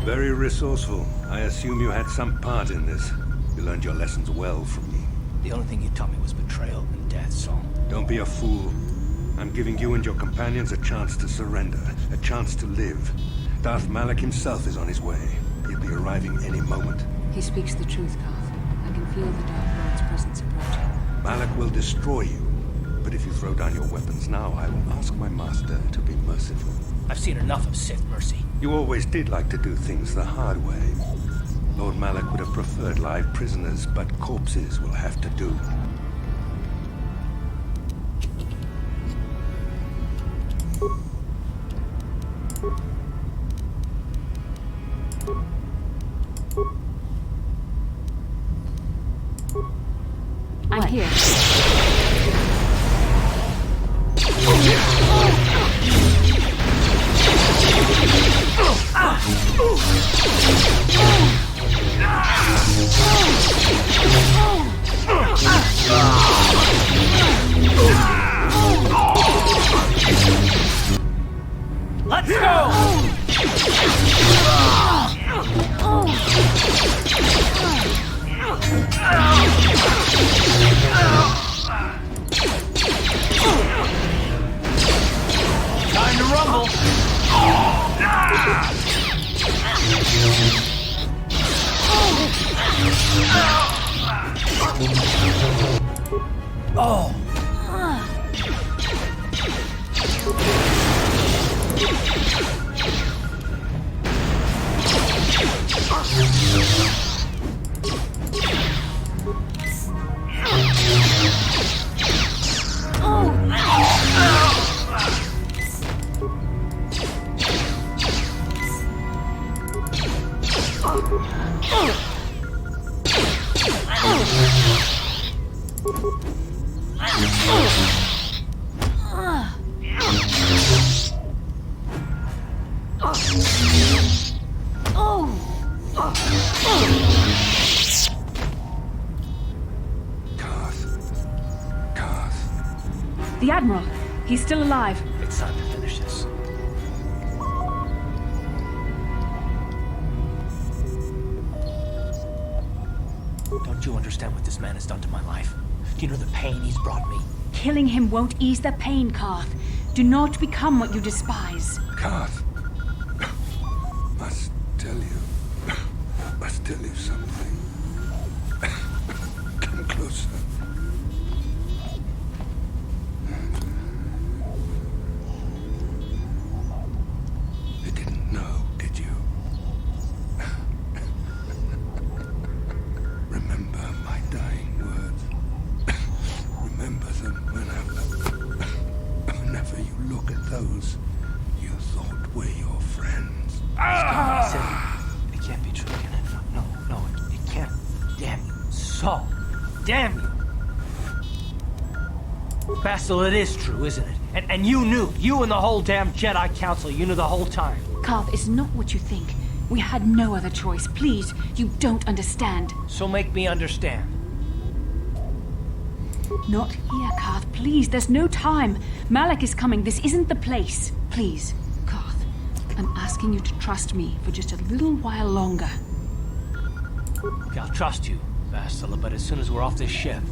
S11: Very resourceful. I assume you had some part in this. You learned your lessons well from me.
S7: The only thing you taught me was betrayal and death, so...
S11: Don't be a fool. I'm giving you and your companions a chance to surrender, a chance to live. Darth Malak himself is on his way. He'll be arriving any moment.
S2: He speaks the truth, Karth. I can feel the Dark Lord's presence approaching.
S11: Malak will destroy you. But if you throw down your weapons now, I will ask my master to be merciful.
S7: I've seen enough of Sith mercy.
S11: You always did like to do things the hard way. Lord Malak would have preferred live prisoners, but corpses will have to do.
S2: I'm here.
S7: Let's go! Time to rumble! Oh!
S2: The Admiral. He's still alive.
S7: It's time to finish this. Don't you understand what this man has done to my life? Do you know the pain he's brought me?
S2: Killing him won't ease the pain, Karth. Do not become what you despise.
S11: Karth, must tell you something. Come closer. You didn't know, did you? Remember my dying words. Remember them whenever you look at those you thought were your friends.
S7: It can't be true, can it? No, it can't. Damn you. Saul. Damn you. Bastila, it is true, isn't it? And you knew. You and the whole damn Jedi Council, you knew the whole time.
S2: Karth, it's not what you think. We had no other choice. Please, you don't understand.
S7: So make me understand.
S2: Not here, Karth. Please, there's no time. Malak is coming. This isn't the place. Please, Karth. I'm asking you to trust me for just a little while longer.
S7: Okay, I'll trust you, Bastila, but as soon as we're off this ship,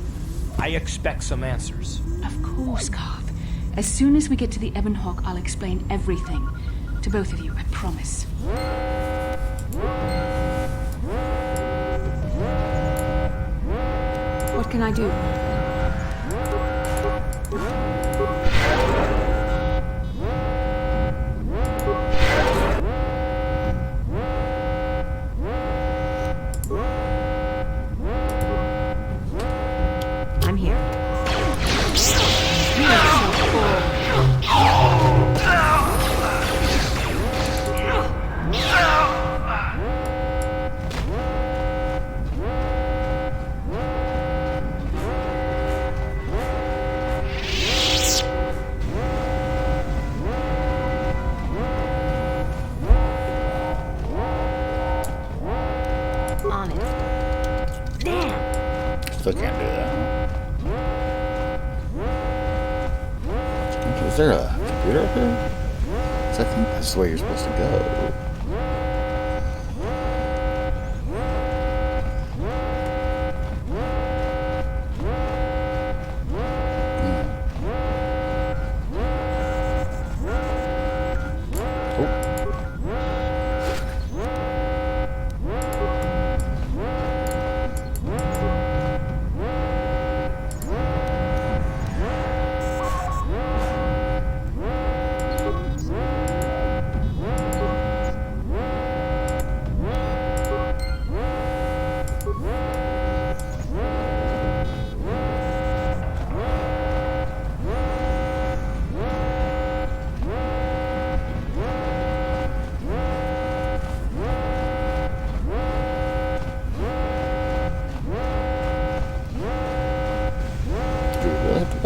S7: I expect some answers.
S2: Of course, Karth. As soon as we get to the Ebon Hawk, I'll explain everything. To both of you, I promise. What can I do?
S4: I'm here.
S1: still can't do that. Is there a computer up here? 'Cause I think that's the way you're supposed to go.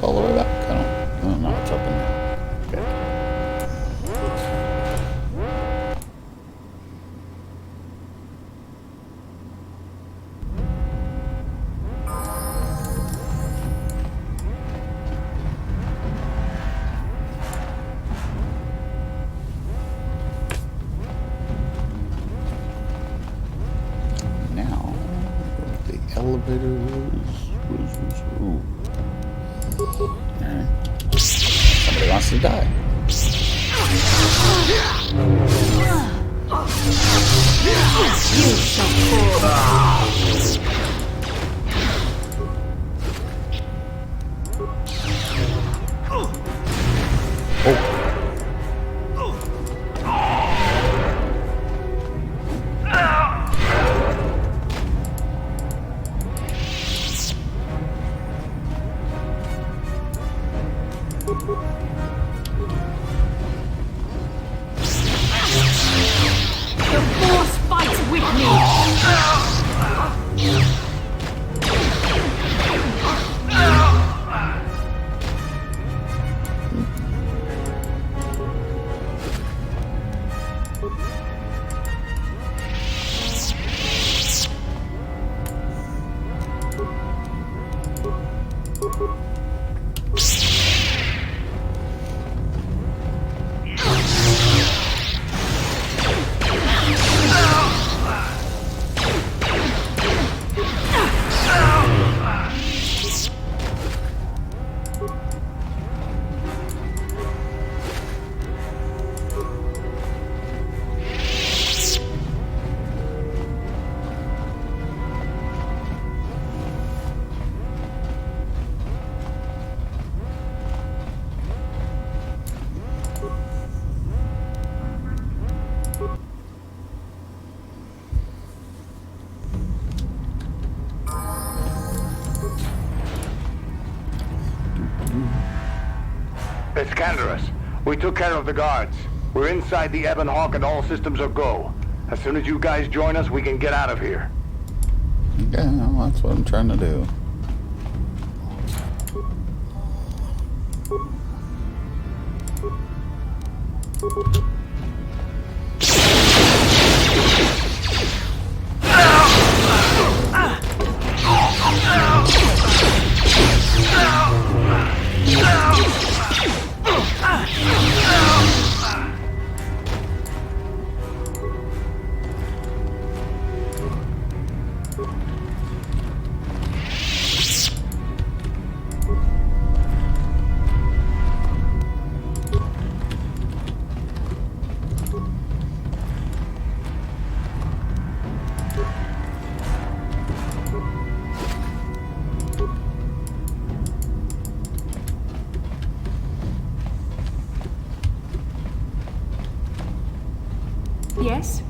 S1: All the way back. I don't know what's up in there. Okay. Now, the elevator was ooh. Alright. Somebody wants to die.
S6: The Force fights with me!
S13: It's Canderous. We took care of the guards. We're inside the Ebon Hawk and all systems are go. As soon as you guys join us, we can get out of here.
S1: Yeah, well, that's what I'm trying to do.
S6: Yes?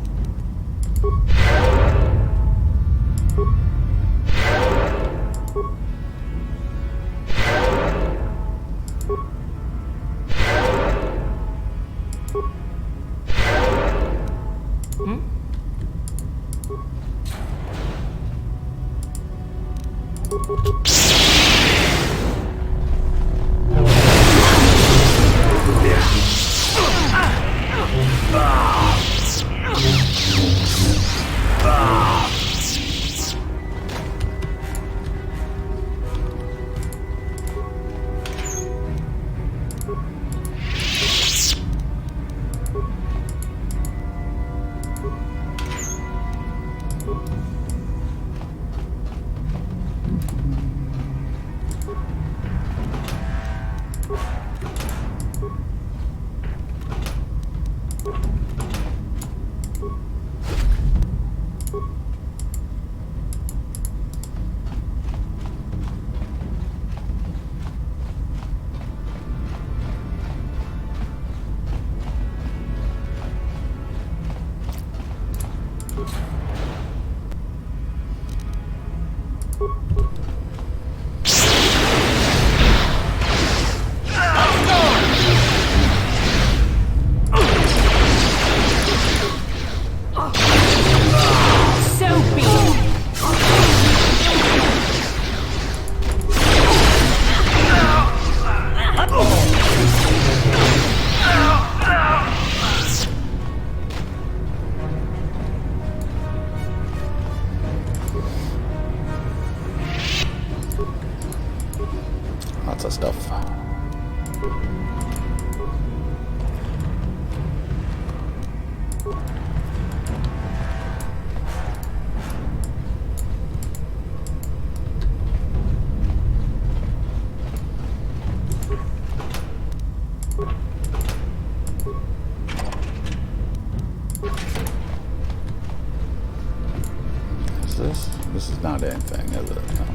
S1: Is this? This is not anything, is it? No.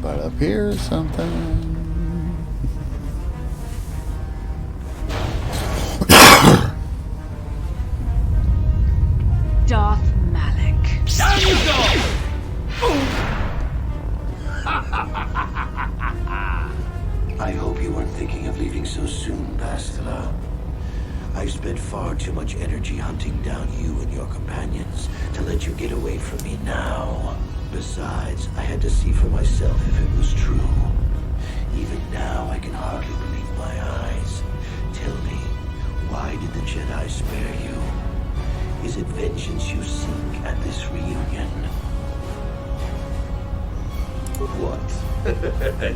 S1: But up here's something.
S2: Darth Malak.
S14: Down you go!
S15: I hope you weren't thinking of leaving so soon, Bastila. I've spent far too much energy hunting down you and your companions to let you get away from me now. Besides, I had to see for myself if it was true. Even now, I can hardly believe my eyes. Tell me, why did the Jedi spare you? Is it vengeance you seek at this reunion?
S14: What?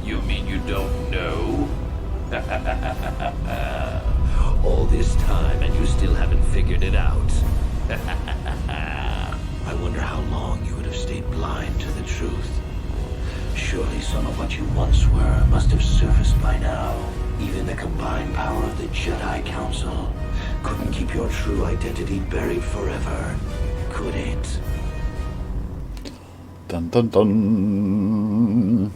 S14: You mean you don't know?
S15: All this time and you still haven't figured it out. I wonder how long you would have stayed blind to the truth. Surely some of what you once were must have surfaced by now. Even the combined power of the Jedi Council couldn't keep your true identity buried forever, could it?
S1: Dun dun dun.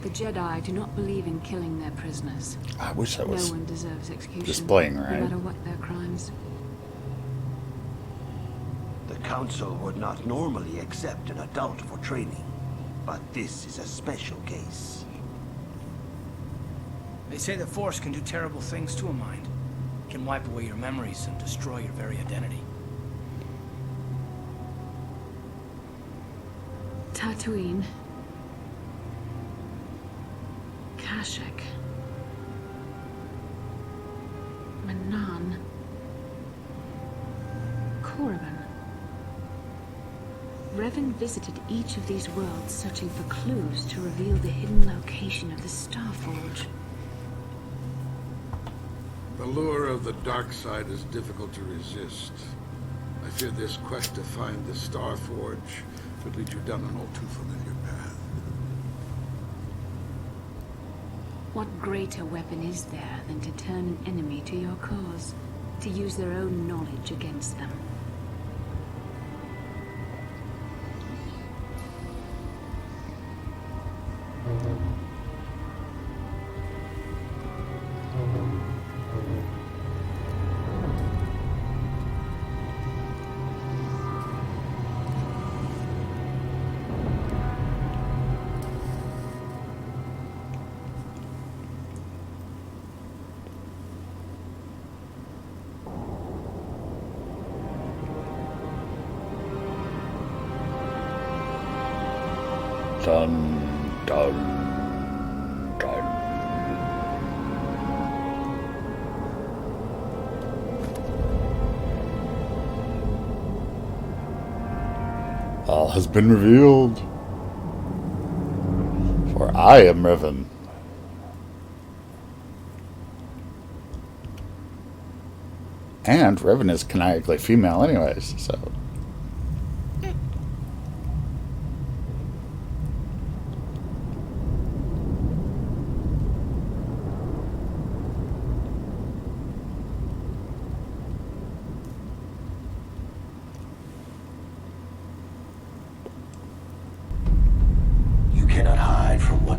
S2: The Jedi do not believe in killing their prisoners.
S1: I wish I was
S2: No one deserves execution,
S1: displaying right.
S2: no matter what their crimes.
S16: The Council would not normally accept an adult for training, but this is a special case.
S7: They say the Force can do terrible things to a mind. It can wipe away your memories and destroy your very identity.
S2: Tatooine. Kashyyyk. Manan. Korriban. Revan visited each of these worlds searching for clues to reveal the hidden location of the Starforge.
S17: The lure of the dark side is difficult to resist. I fear this quest to find the Starforge could lead you down an all too familiar path.
S2: What greater weapon is there than to turn an enemy to your cause, to use their own knowledge against them?
S1: Dun, dun, dun. All has been revealed. For I am Revan. And Revan is canonically female anyways, so...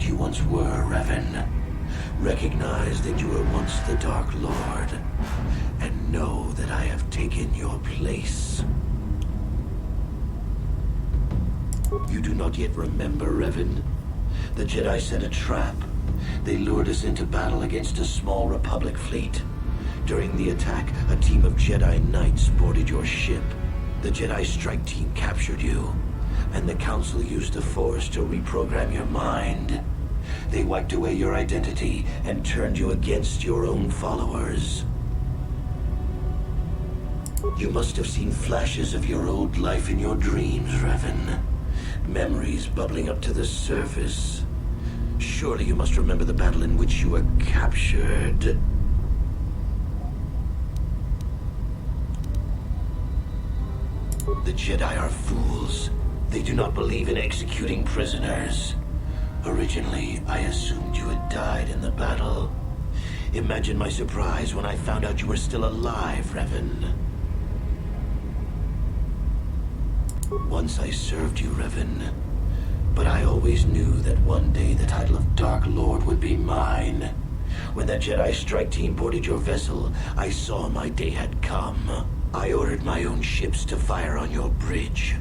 S15: You once were, Revan. Recognize that you were once the Dark Lord, and know that I have taken your place. You do not yet remember, Revan? The Jedi set a trap. They lured us into battle against a small Republic fleet. During the attack, a team of Jedi Knights boarded your ship. The Jedi strike team captured you, and the Council used the Force to reprogram your mind. They wiped away your identity and turned you against your own followers. You must have seen flashes of your old life in your dreams, Revan. Memories bubbling up to the surface. Surely you must remember the battle in which you were captured. The Jedi are fools. They do not believe in executing prisoners. Originally, I assumed you had died in the battle. Imagine my surprise when I found out you were still alive, Revan. Once I served you, Revan. But I always knew that one day the title of Dark Lord would be mine. When that Jedi strike team boarded your vessel, I saw my day had come. I ordered my own ships to fire on your bridge.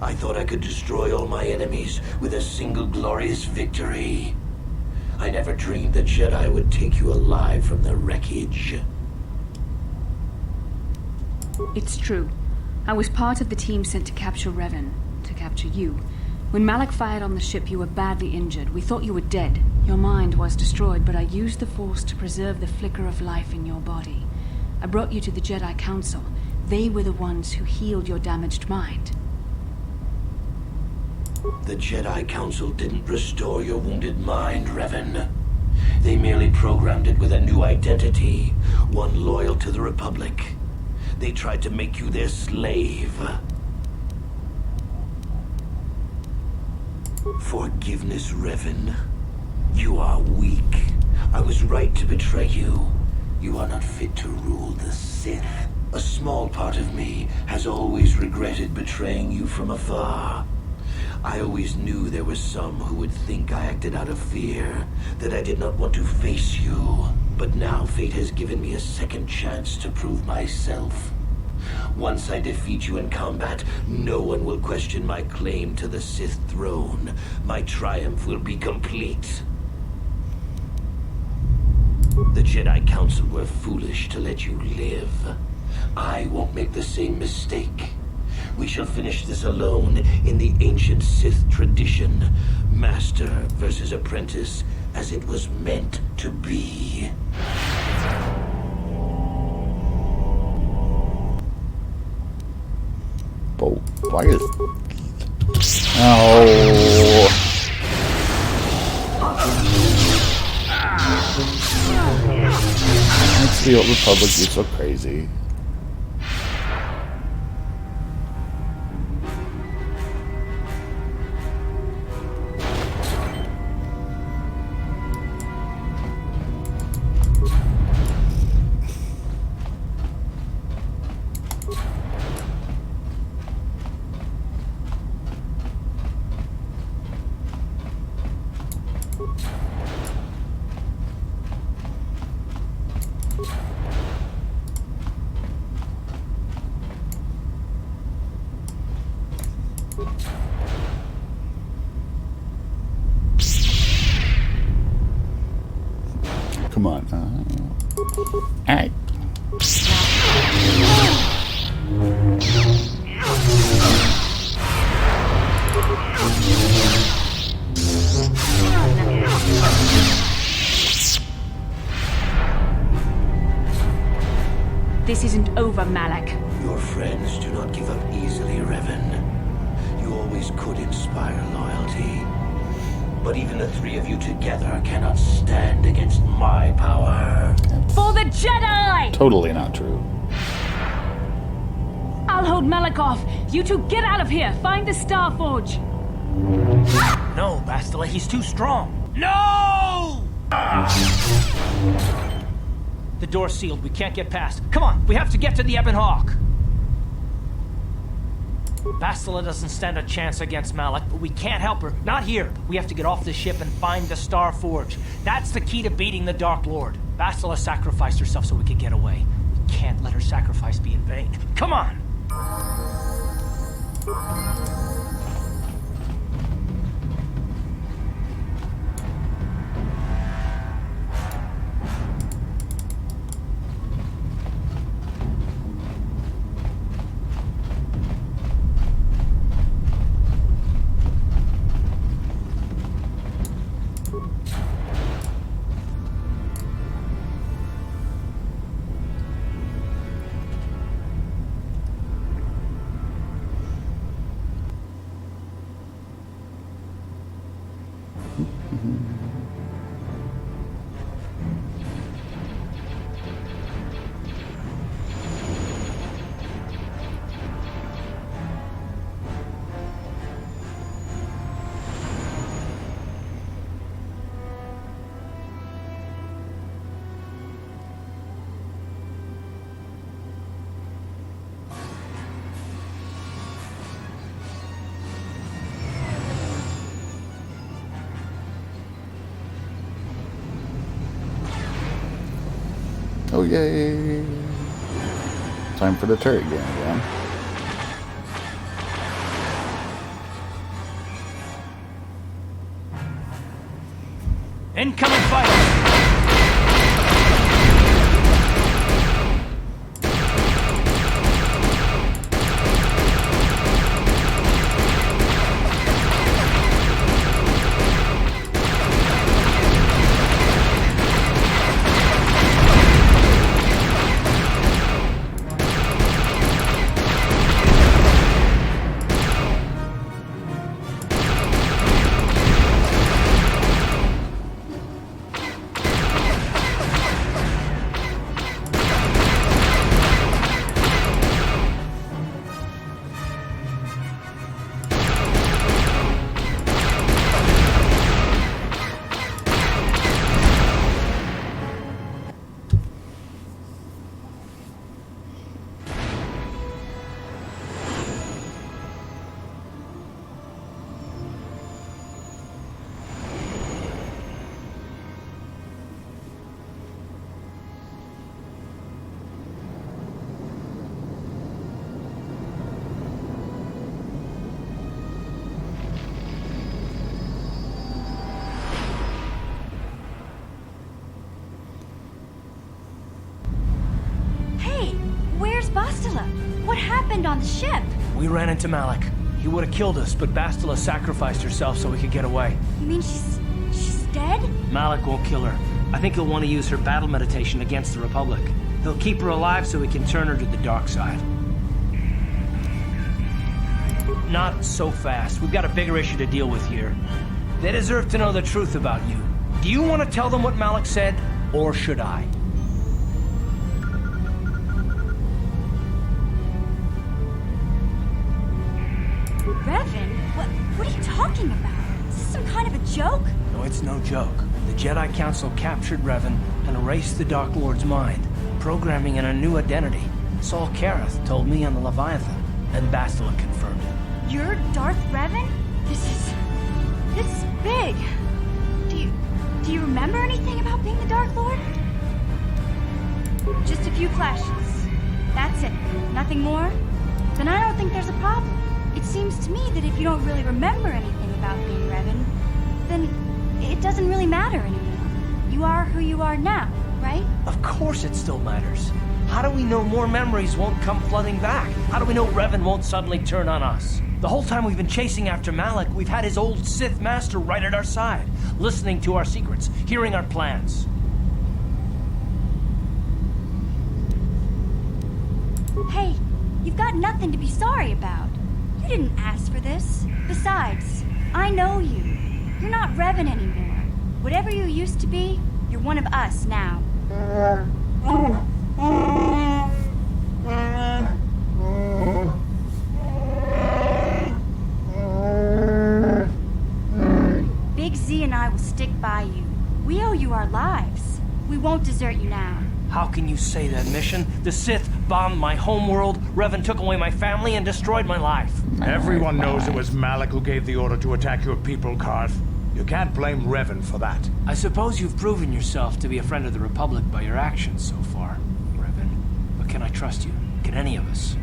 S15: I thought I could destroy all my enemies with a single glorious victory. I never dreamed the Jedi would take you alive from the wreckage.
S2: It's true. I was part of the team sent to capture Revan, to capture you. When Malak fired on the ship, you were badly injured. We thought you were dead. Your mind was destroyed, but I used the Force to preserve the flicker of life in your body. I brought you to the Jedi Council. They were the ones who healed your damaged mind.
S15: The Jedi Council didn't restore your wounded mind, Revan. They merely programmed it with a new identity, one loyal to the Republic. They tried to make you their slave. Forgiveness, Revan. You are weak. I was right to betray you. You are not fit to rule the Sith. A small part of me has always regretted betraying you from afar. I always knew there were some who would think I acted out of fear, that I did not want to face you. But now fate has given me a second chance to prove myself. Once I defeat you in combat, no one will question my claim to the Sith throne. My triumph will be complete. The Jedi Council were foolish to let you live. I won't make the same mistake. We shall finish this alone in the ancient Sith tradition. Master versus apprentice, as it was meant to be.
S1: But why is... Oh... That's the old Republic, you're so crazy. Come on. Alright.
S2: This isn't over, Malak.
S15: Your friends do not give up easily, Revan. You always could inspire loyalty. But even the three of you together cannot stand against my power.
S2: For the Jedi!
S1: Totally not true.
S2: I'll hold Malak off. You two get out of here. Find the Star Forge.
S7: No, Bastila, he's too strong. No! The door's sealed. We can't get past. Come on, we have to get to the Ebon Hawk. Bastila doesn't stand a chance against Malak, but we can't help her. Not here. We have to get off the ship and find the Star Forge. That's the key to beating the Dark Lord. Bastila sacrificed herself so we could get away. We can't let her sacrifice be in vain. Come on!
S1: yay! Time for the turret game again.
S7: Incoming fighter!
S3: Bastila? What happened on the ship?
S7: We ran into Malik. He would have killed us, but Bastila sacrificed herself so we could get away.
S3: You mean she's dead?
S7: Malik won't kill her. I think he'll want to use her battle meditation against the Republic. He'll keep her alive so he can turn her to the dark side. Not so fast. We've got a bigger issue to deal with here. They deserve to know the truth about you. Do you want to tell them what Malik said, or should I?
S3: Revan? What are you talking about? Is this some kind of a joke?
S7: No, it's no joke. The Jedi Council captured Revan and erased the Dark Lord's mind, programming in a new identity. Saul Kareth told me on the Leviathan, and Bastila confirmed it.
S3: You're Darth Revan? This is big. Do you remember anything about being the Dark Lord? Just a few flashes. That's it. Nothing more? Then I don't think there's a problem. It seems to me that if you don't really remember anything about being Revan, then it doesn't really matter anymore. You are who you are now, right?
S7: Of course it still matters. How do we know more memories won't come flooding back? How do we know Revan won't suddenly turn on us? The whole time we've been chasing after Malik, we've had his old Sith master right at our side, listening to our secrets, hearing our plans.
S3: Hey, you've got nothing to be sorry about. You didn't ask for this. Besides, I know you. You're not Revan anymore. Whatever you used to be, you're one of us now. Big Z and I will stick by you. We owe you our lives. We won't desert you now.
S7: How can you say that, Mission? The Sith bombed my homeworld, Revan took away my family, and destroyed my life.
S12: Everyone knows it was Malik who gave the order to attack your people, Karth. You can't blame Revan for that.
S7: I suppose you've proven yourself to be a friend of the Republic by your actions so far, Revan. But can I trust you? Can any of us?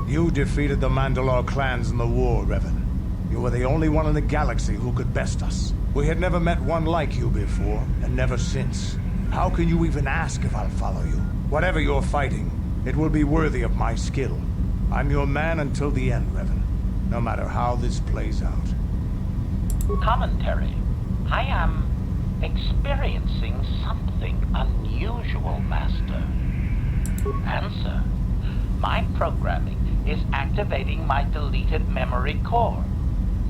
S12: You defeated the Mandalore clans in the war, Revan. You were the only one in the galaxy who could best us. We had never met one like you before, and never since. How can you even ask if I'll follow you? Whatever you're fighting, it will be worthy of my skill. I'm your man until the end, Revan. No matter how this plays out.
S8: Commentary. I am experiencing something unusual, Master. Answer. My programming is activating my deleted memory core.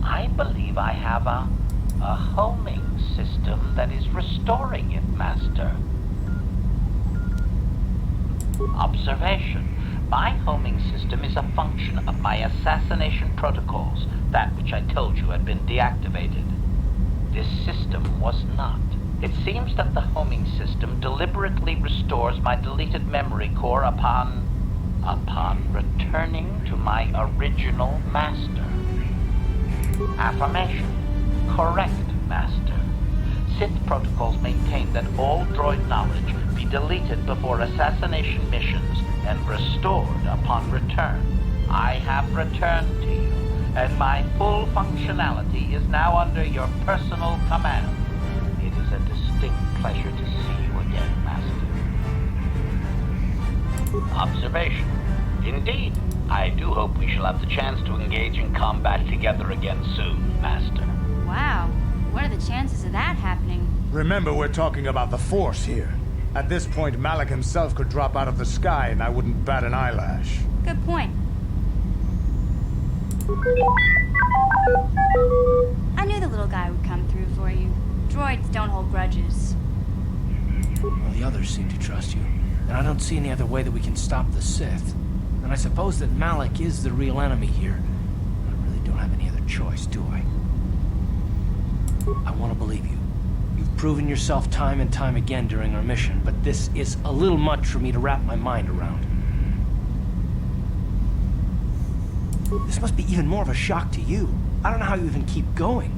S8: I believe I have a homing system that is restoring it, Master. Observation. My homing system is a function of my assassination protocols, that which I told you had been deactivated. This system was not. It seems that the homing system deliberately restores my deleted memory core upon returning to my original master. Affirmation. Correct, Master. Sith protocols maintain that all droid knowledge be deleted before assassination missions and restored upon return. I have returned to you, and my full functionality is now under your personal command. It is a distinct pleasure to see you again, Master. Observation. Indeed, I do hope we shall have the chance to engage in combat together again soon, Master.
S3: Wow. What are the chances of that happening?
S12: Remember, we're talking about the Force here. At this point, Malik himself could drop out of the sky and I wouldn't bat an eyelash.
S3: Good point. I knew the little guy would come through for you. Droids don't hold grudges.
S7: Well, the others seem to trust you, and I don't see any other way that we can stop the Sith. And I suppose that Malik is the real enemy here. I really don't have any other choice, do I? I want to believe you. You've proven yourself time and time again during our mission, but this is a little much for me to wrap my mind around. This must be even more of a shock to you. I don't know how you even keep going.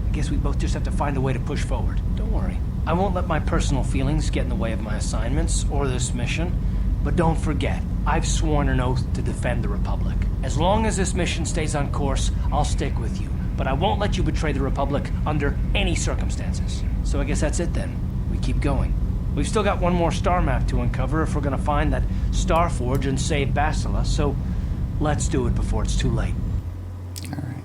S7: I guess we both just have to find a way to push forward. Don't worry. I won't let my personal feelings get in the way of my assignments or this mission. But don't forget, I've sworn an oath to defend the Republic. As long as this mission stays on course, I'll stick with you. But I won't let you betray the Republic under any circumstances. So I guess that's it then. We keep going. We've still got one more star map to uncover if we're gonna find that Star Forge and save Bastila, so let's do it before it's too late.
S1: Alright.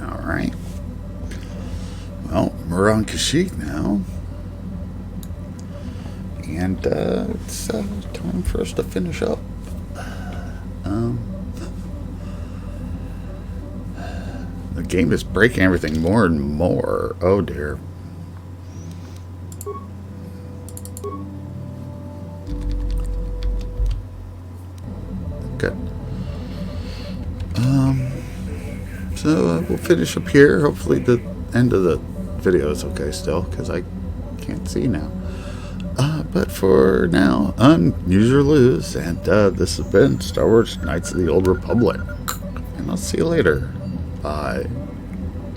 S1: Alright. Well, we're on Kashyyyk now. And it's time for us to finish up. The game is breaking everything more and more. Oh dear. Good. So we'll finish up here. Hopefully the end of the video is okay still, because I can't see now. But for now, use or lose. And this has been Star Wars Knights of the Old Republic. And I'll see you later. Bye.